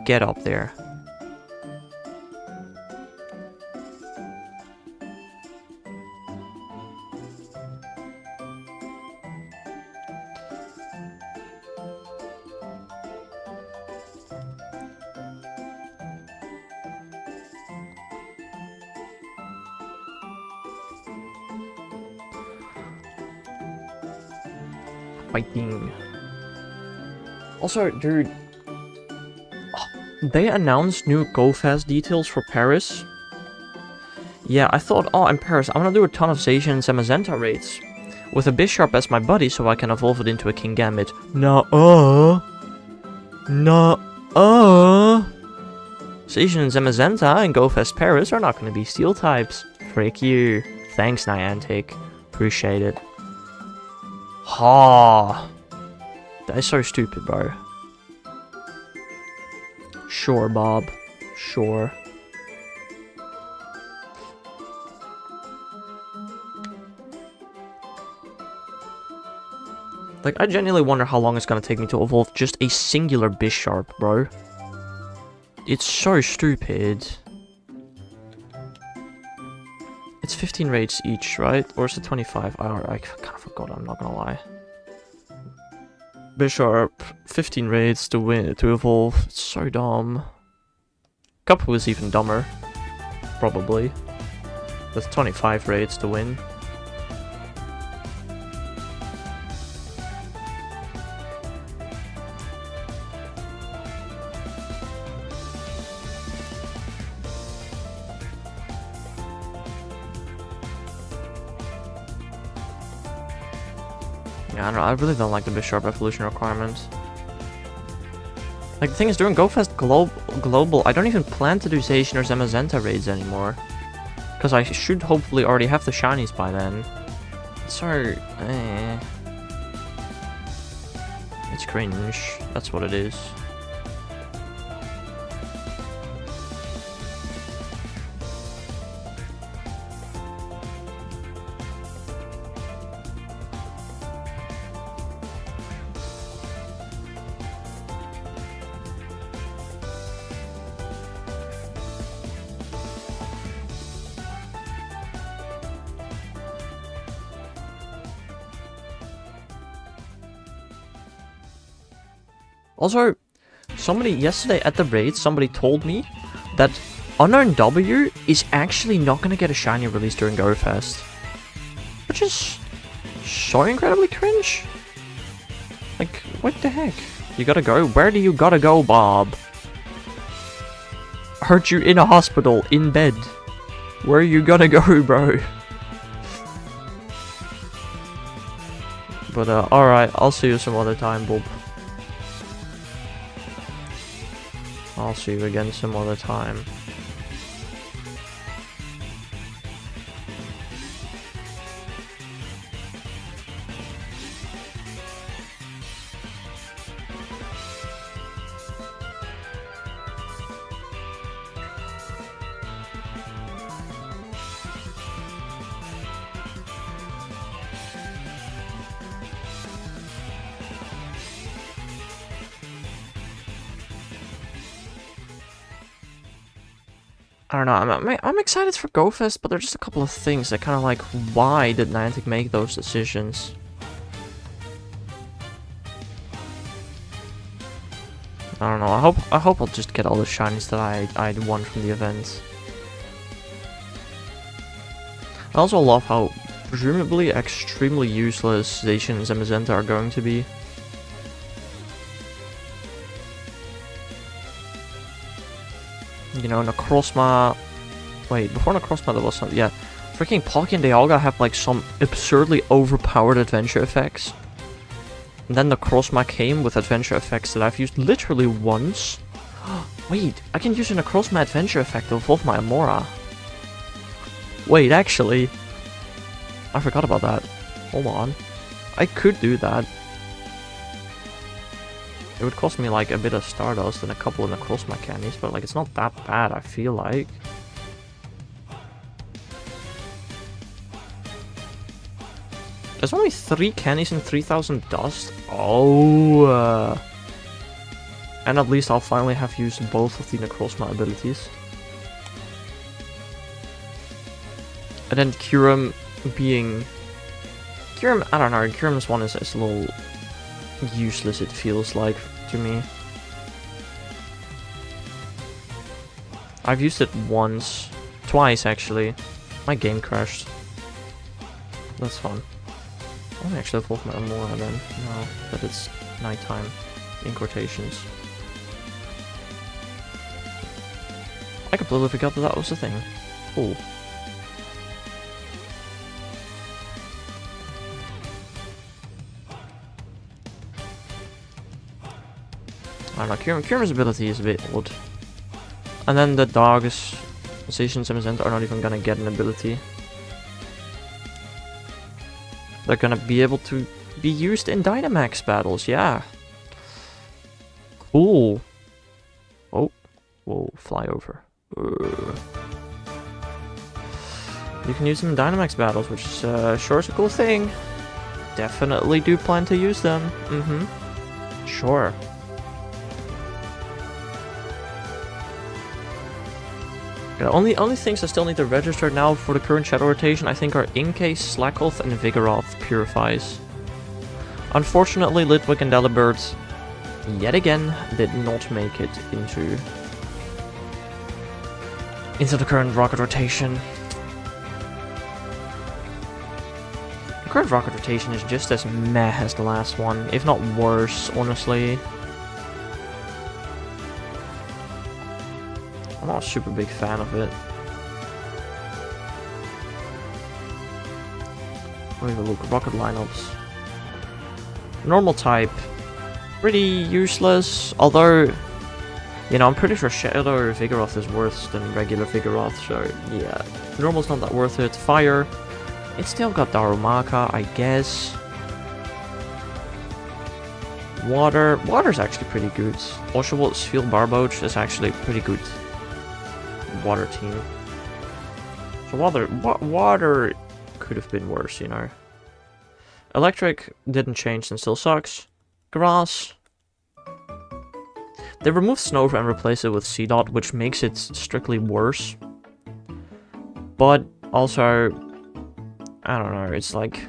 Get up there. Fighting. Also, dude, they announced new Go Fast details for Paris. Yeah, I thought, oh, in Paris, I'm gonna do a ton of Zacian and Zamazenta raids. With a Bisharp as my buddy, so I can evolve it into a King Gambit. Nuh-uh. Nuh-uh. Zacian and Zamazenta and Go Fast Paris are not gonna be Steel types. Frick you. Thanks, Niantic. Appreciate it. Ha. That is so stupid, bro. Sure, Bob. Sure. Like, I genuinely wonder how long it's gonna take me to evolve just a singular Bisharp, bro. It's so stupid. It's 15 raids each, right? Or is it 25? I kind of forgot, I'm not gonna lie. Bisharp, 15 raids to win, to evolve. It's so dumb. Cup was even dumber. Probably. With 25 raids to win. Yeah, I don't know, I really don't like the Bisharp evolution requirement. Like, the thing is, during GoFest Global, I don't even plan to do Zacian or Zamazenta raids anymore. Because I should hopefully already have the shinies by then. So, it's cringe. That's what it is. Also, somebody yesterday at the raid, somebody told me that Unknown W is actually not going to get a shiny release during GoFest. Which is so incredibly cringe. Like, what the heck? You gotta go? Where do you gotta go, Bob? Hurt you in a hospital, in bed. Where you gotta go, bro? But, alright, I'll see you some other time, Bob. I'll see you again some other time. I don't know, I'm excited for GoFest, but there's just a couple of things that kind of like, why did Niantic make those decisions? I don't know, I hope I'll just get all the shinies that I won from the event. I also love how presumably extremely useless Zacian and Zamazenta are going to be. You know, Necrozma... Wait, before Necrozma there was some... Yeah, freaking Palkia and Dialga have like some absurdly overpowered adventure effects. And then Necrozma came with adventure effects that I've used literally once. Wait, I can use an Across My Adventure effect to evolve my Amora. Wait, actually, I forgot about that. Hold on. I could do that. It would cost me like a bit of Stardust and a couple of Across My candies, but like it's not that bad, I feel like. There's only 3 candies and 3000 dust. Oh. And at least I'll finally have used both of the Necrozma abilities. And then Kyurem being... Kyurem, I don't know, Kyurem's one is a little useless, it feels like, to me. I've used it once. Twice, actually. My game crashed. That's fun. I don't actually evolve my Amora then. No, but it's nighttime. In quotations. I completely forgot that that was a thing. Cool. I don't know, Kyurem's ability is a bit odd. And then the dogs, Station Simazent, are not even gonna get an ability. They're gonna be able to be used in Dynamax battles, yeah. Cool. Oh, whoa, fly over. You can use them in Dynamax battles, which is sure is a cool thing. Definitely do plan to use them. Sure. The only things I still need to register now for the current shadow rotation, I think, are Inkay, Slakoth, and Vigoroth Purifies. Unfortunately, Litwick and Delibird, yet again, did not make it into the current rocket rotation. The current rocket rotation is just as meh as the last one, if not worse, honestly. I'm not a super big fan of it. Let me have a look. Rocket lineups. Normal type. Pretty useless. Although, you know, I'm pretty sure Shadow Vigoroth is worse than regular Vigoroth. So, yeah. Normal's not that worth it. Fire. It's still got Darumaka, I guess. Water. Water's actually pretty good. Oshawott Field Barboach is actually pretty good. Water team. So water could have been worse, you know. Electric didn't change and still sucks. Grass. They removed Snow and replaced it with Seedot, which makes it strictly worse. But also, I don't know, it's like...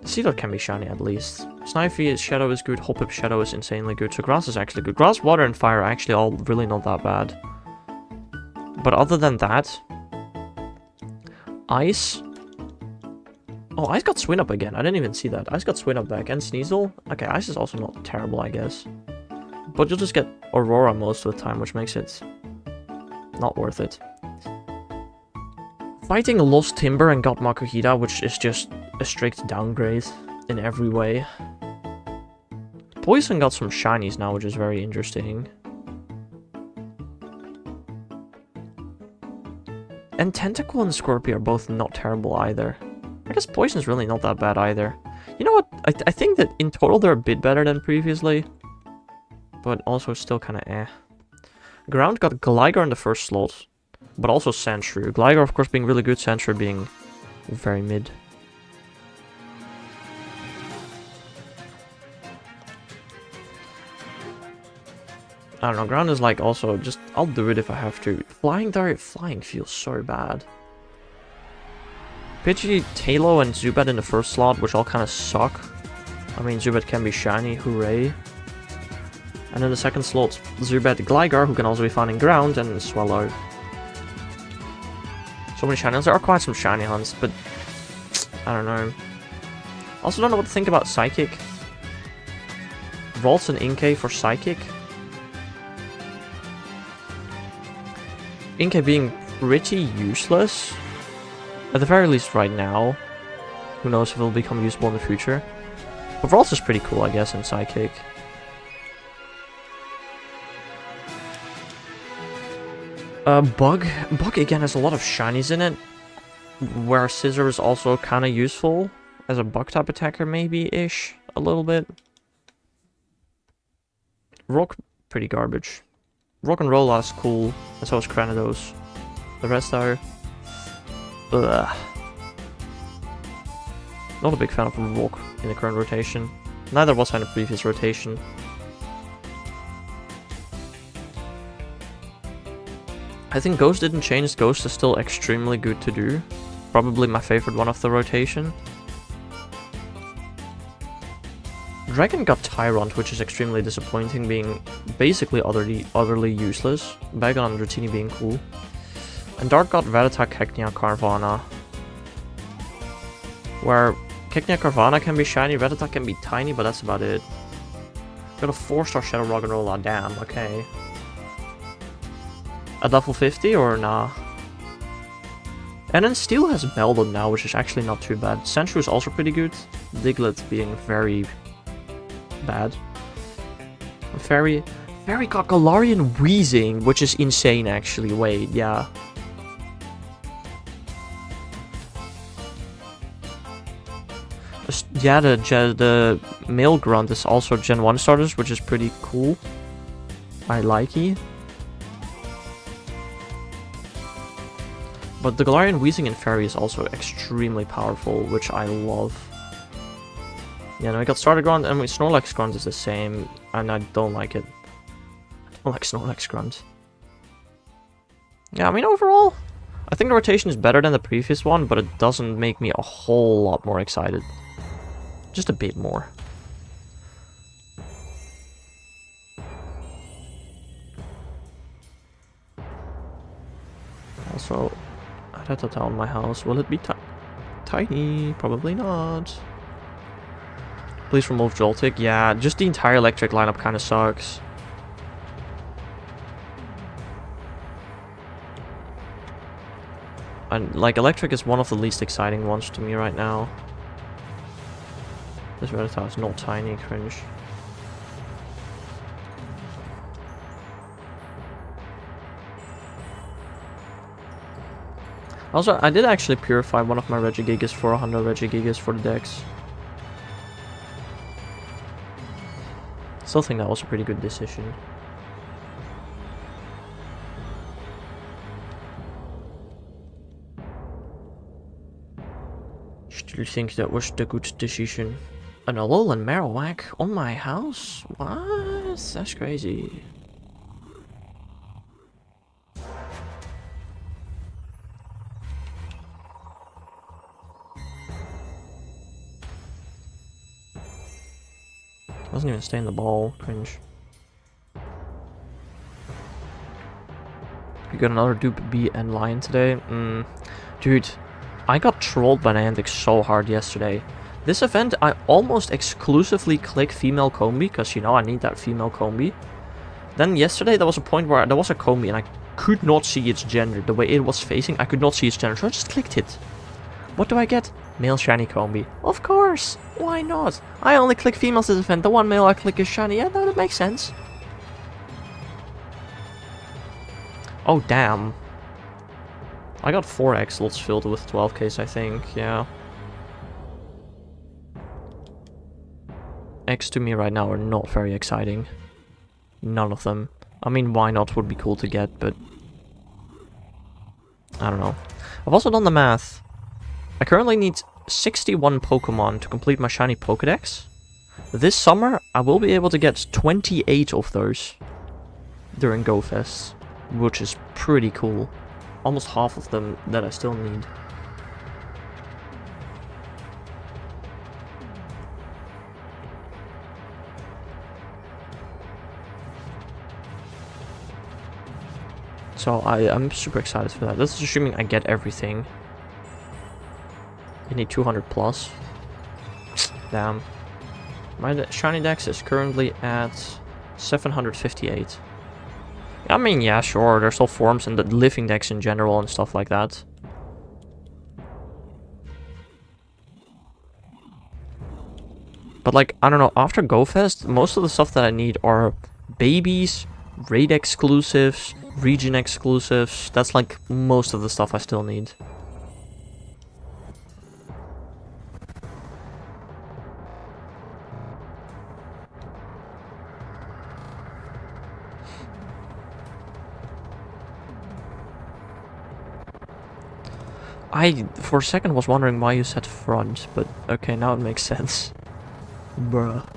Seedot can be shiny at least. Snivy Shadow is good, Hoppip Shadow is insanely good, so Grass is actually good. Grass, Water, and Fire are actually all really not that bad. But other than that... Ice... Oh, Ice got Swinub again, I didn't even see that. Ice got Swinub back, and Sneasel. Okay, Ice is also not terrible, I guess. But you'll just get Aurora most of the time, which makes it... not worth it. Fighting lost Timber and got Makuhita, which is just a strict downgrade in every way. Poison got some shinies now, which is very interesting. And Tentacle and Scorpio are both not terrible either. I guess Poison's really not that bad either. You know what? I think that in total they're a bit better than previously. But also still kind of eh. Ground got Gligar in the first slot. But also Sandshrew. Gligar, of course, being really good. Sandshrew being very mid. I don't know, Ground is like also just, I'll do it if I have to. Flying though, flying feels so bad. Pidgey, Talo, and Zubat in the first slot, which all kind of suck. I mean, Zubat can be shiny, hooray. And in the second slot, Zubat, Gligar, who can also be found in Ground, and Swallow. So many shiny hunts. There are quite some shiny hunts, but I don't know. Also don't know what to think about Psychic. Ralts and Inkay for Psychic. Inkay being pretty useless. At the very least right now. Who knows if it'll become usable in the future. But Ralts is pretty cool, I guess, in Psychic. Bug again has a lot of shinies in it, where Scissor is also kind of useful as a bug type attacker, maybe-ish, a little bit. Rock, pretty garbage. Rock and Roll is cool, and so is Cranidos. The rest are... ugh. Not a big fan of Rock in the current rotation. Neither was I in the previous rotation. I think Ghost didn't change. Ghost is still extremely good to do. Probably my favorite one of the rotation. Dragon got Tyrant, which is extremely disappointing, being basically utterly useless. Bagon and Dratini being cool. And Dark got Rattata, Cacnea, Carvana. Where Cacnea, Carvana can be shiny, Rattata can be tiny, but that's about it. Got a 4-star Shadow Rock and Roll, damn, okay. A level 50 or nah? And then Steel has Beldon now, which is actually not too bad. Sandshrew is also pretty good. Diglett being very bad. Fairy got Galarian Wheezing, which is insane actually. Wait, yeah. Yeah, the male grunt is also Gen 1 starters, which is pretty cool. I like it. But the Galarian Wheezing and Fairy is also extremely powerful, which I love. Yeah, no, I got starter grunt, and Snorlax grunt is the same, and I don't like it. I don't like Snorlax grunt. Yeah, I mean, overall, I think the rotation is better than the previous one, but it doesn't make me a whole lot more excited. Just a bit more. Also, Rattata on my house. Will it be tiny? Probably not. Please remove Joltik. Yeah, just the entire electric lineup kind of sucks. And like, electric is one of the least exciting ones to me right now. This Rattata is not tiny, cringe. Also, I did actually purify one of my Regigigas for 100 Regigigas for the Dex. Still think that was a pretty good decision. Still think that was the good decision. An Alolan Marowak on my house? What? That's crazy. Doesn't even stay in the ball. Cringe. We got another Dupe B and Lion today. Dude, I got trolled by Niantic so hard yesterday. This event, I almost exclusively click female Combi, because, you know, I need that female Combi. Then yesterday, there was a point where there was a Combi, and I could not see its gender. The way it was facing, I could not see its gender, so I just clicked it. What do I get? Male shiny Combi. Of course! Why not? I only click females this event. The one male I click is shiny. Yeah, no, that makes sense. Oh, damn. I got 4 X slots filled with 12Ks, I think. Yeah. X to me right now are not very exciting. None of them. I mean, why not would be cool to get, but... I don't know. I've also done the math. I currently need 61 Pokemon to complete my shiny Pokédex. This summer, I will be able to get 28 of those during GoFest, which is pretty cool. Almost half of them that I still need. So I'm super excited for that. This is assuming I get everything. You need 200 plus. Damn. My shiny dex is currently at 758. I mean, yeah, sure, there's still forms and the living dex in general and stuff like that. But like, I don't know, after GoFest, most of the stuff that I need are babies, raid exclusives, region exclusives. That's like most of the stuff I still need. I, for a second, was wondering why you said front, but okay, now it makes sense. Bruh.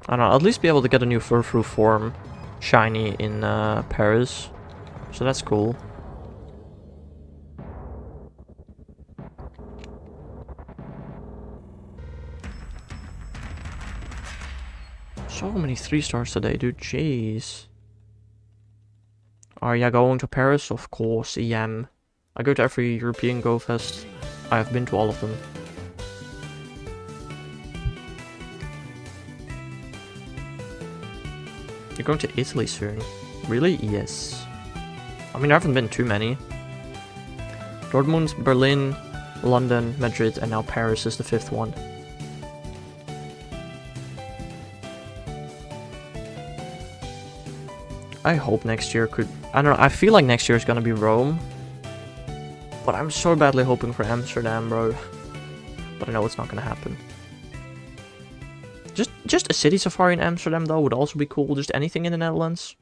I don't know, I'll at least be able to get a new fur-through form shiny in Paris. So that's cool. So many 3 stars today, dude. Jeez. Are you going to Paris? Of course, I am. I go to every European Go Fest. I have been to all of them. You're going to Italy soon? Really? Yes. I mean, I haven't been too many. Dortmund, Berlin, London, Madrid, and now Paris is the 5th one. I hope next year could... I don't know, I feel like next year is gonna be Rome. But I'm so badly hoping for Amsterdam, bro. But I know it's not gonna happen. Just a city safari in Amsterdam, though, would also be cool. Just anything in the Netherlands.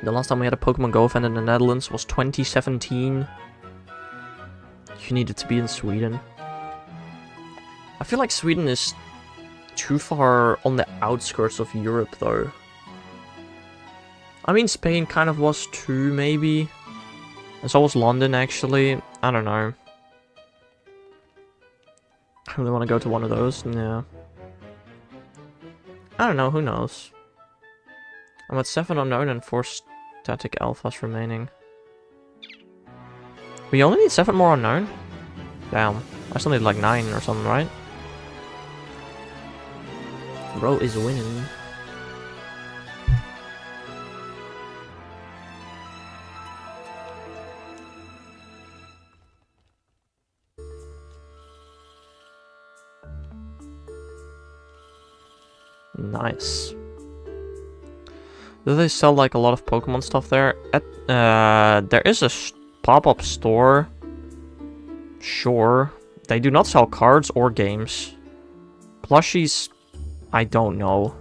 The last time we had a Pokemon Go event in the Netherlands was 2017. You needed to be in Sweden. I feel like Sweden is too far on the outskirts of Europe, though. I mean, Spain kind of was too, maybe. And so was London, actually. I don't know. I really want to go to one of those. Yeah. I don't know, who knows. I'm at 7 unknown and 4 static alphas remaining. We only need 7 more unknown? Damn. I still need like 9 or something, right? Bro is winning. Nice. Do they sell like a lot of Pokemon stuff there? There is a pop-up store. Sure. They do not sell cards or games. Plushies, I don't know.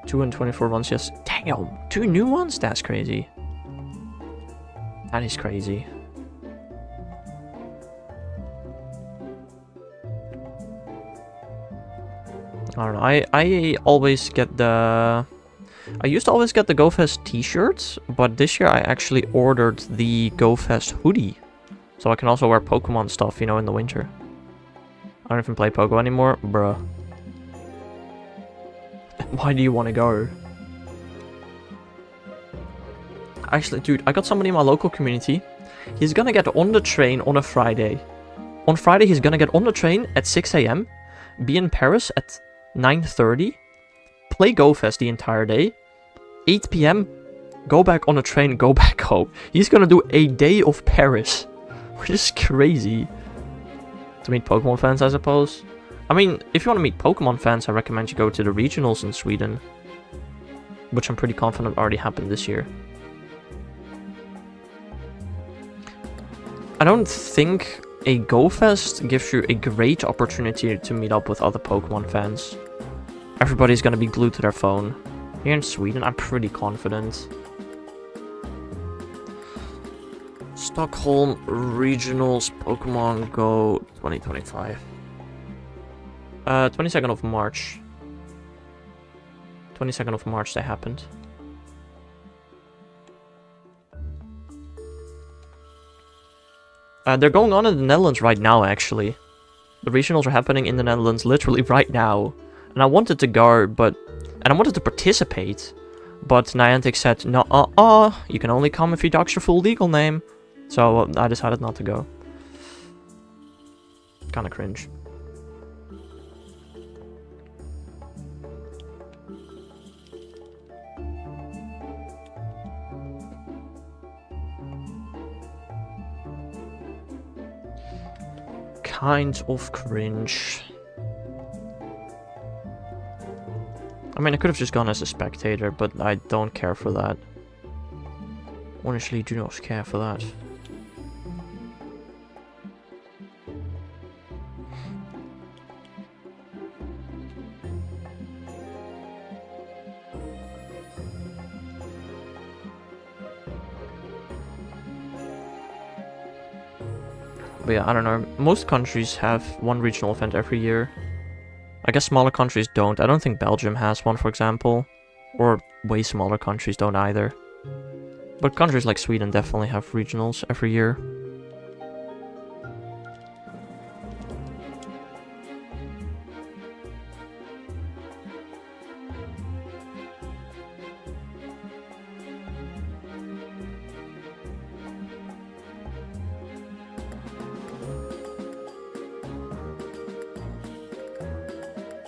Two and 24 ones, yes. Damn, 2 new ones? That's crazy. That is crazy. I don't know, I always get the... I used to always get the GoFest t-shirts, but this year I actually ordered the GoFest hoodie. So I can also wear Pokemon stuff, you know, in the winter. I don't even play Pogo anymore, bruh. Why do you want to go? Actually, dude, I got somebody in my local community. He's gonna get on the train on a Friday. On Friday, he's gonna get on the train at 6 AM, be in Paris at 9:30, play GoFest the entire day, 8 PM, go back on a train, go back home. He's gonna do a day of Paris, which is crazy. To meet Pokemon fans, I suppose. I mean, if you want to meet Pokemon fans, I recommend you go to the regionals in Sweden, which I'm pretty confident already happened this year. I don't think a GoFest gives you a great opportunity to meet up with other Pokemon fans. Everybody's gonna be glued to their phone. Here in Sweden, I'm pretty confident. Stockholm Regionals Pokemon Go 2025. 22nd of March. 22nd of March they happened. They're going on in the Netherlands right now, actually. The regionals are happening in the Netherlands literally right now. And I wanted to go, but... And I wanted to participate. But Niantic said, no, you can only come if you dox your full legal name. So I decided not to go. Kinda cringe. kind of cringe. I mean, I could have just gone as a spectator, but I don't care for that. Honestly, do not care for that. But yeah, I don't know. Most countries have one regional event every year. I guess smaller countries don't. I don't think Belgium has one, for example. Or way smaller countries don't either. But countries like Sweden definitely have regionals every year.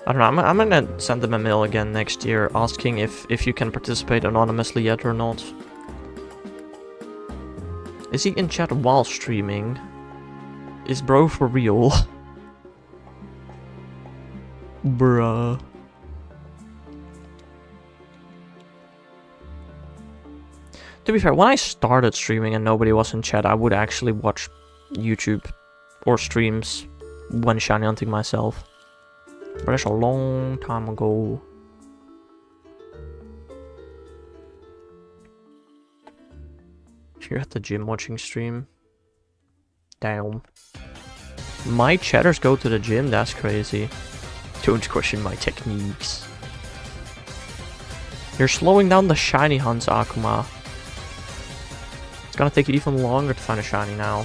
I don't know, I'm gonna send them a mail again next year asking if you can participate anonymously yet or not. Is he in chat while streaming? Is bro for real? Bruh. To be fair, when I started streaming and nobody was in chat, I would actually watch YouTube or streams when shiny hunting myself. But that's a long time ago. You're at the gym watching stream? Damn. My chatters go to the gym? That's crazy. Don't question my techniques. You're slowing down the shiny hunts, Akuma. It's gonna take you even longer to find a shiny now.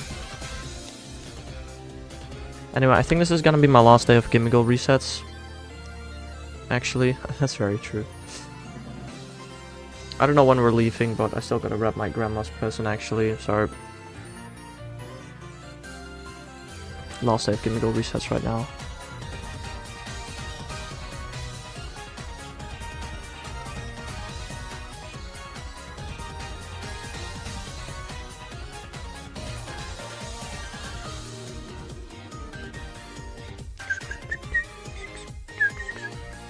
Anyway, I think this is gonna be my last day of Gimmighoul resets. Actually, that's very true. I don't know when we're leaving, but I still gotta wrap my grandma's present actually, so... Last day of Gimmighoul resets right now.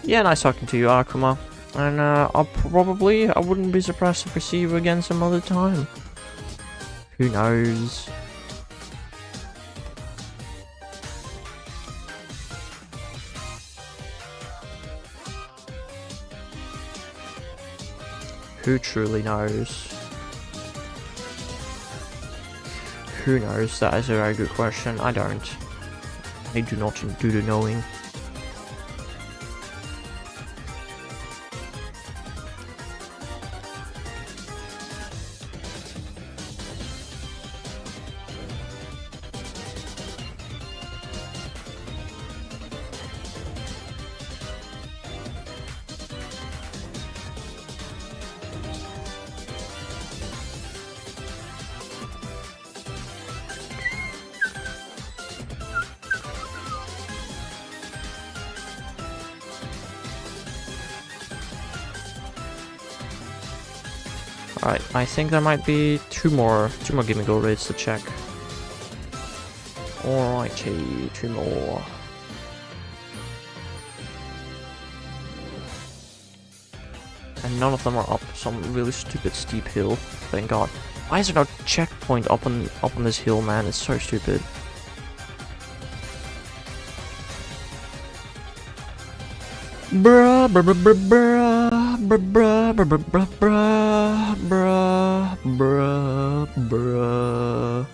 Yeah, nice talking to you, Akuma. And I wouldn't be surprised if we see you again some other time. Who knows? Who truly knows? Who knows? That is a very good question. I don't. I do not do the knowing. Alright, I think there might be two more Gimmighoul raids to check. Alrighty, two more. And none of them are up some really stupid steep hill. Thank God. Why is there no checkpoint up on this hill, man? It's so stupid. Bruh, bruh, bruh, bruh, bruh, bruh, bruh, bruh, bruh, bruh, bruh, bruh, bruh.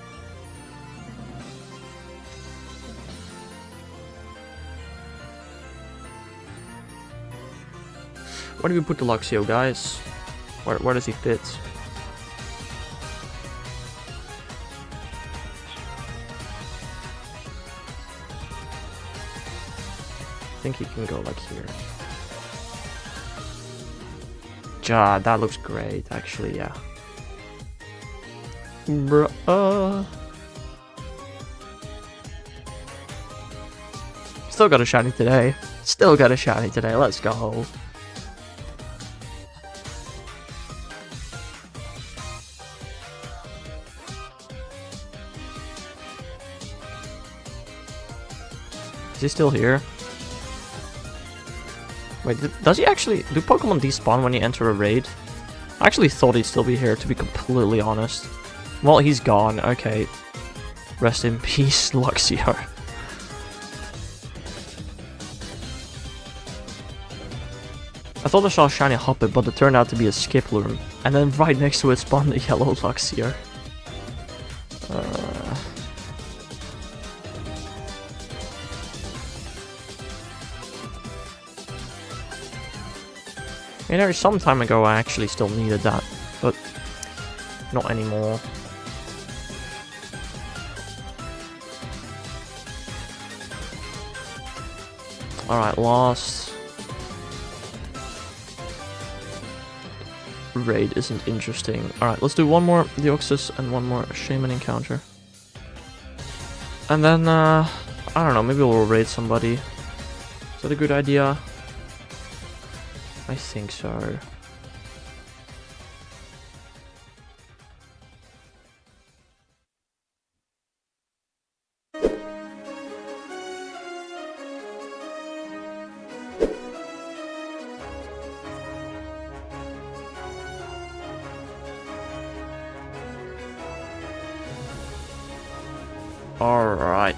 Where do we put the Luxio, guys? Where does he fit? I think he can go like here. Ja, that looks great, actually, yeah. Bruh. Still got a shiny today. Still got a shiny today, let's go. he still here? Wait, does he actually... Do Pokemon despawn when you enter a raid? I actually thought he'd still be here, to be completely honest. Well, he's gone. Okay. Rest in peace, Luxio. I thought I saw a shiny Hoppip, but it turned out to be a Skiploom. And then right next to it spawned a yellow Luxio. You know, some time ago I actually still needed that, but not anymore. Alright, last raid isn't interesting. Alright, let's do one more Deoxys and one more Shaymin encounter. And then, I don't know, maybe we'll raid somebody. Is that a good idea? I think so. All right.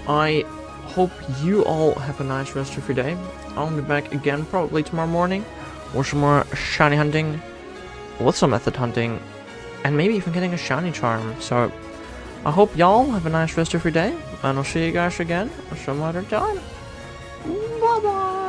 I hope you all have a nice rest of your day. I'll be back again probably tomorrow morning with some more shiny hunting, with some method hunting, and maybe even getting a shiny charm. So I hope y'all have a nice rest of your day, and I'll see you guys again some other time. Bye bye.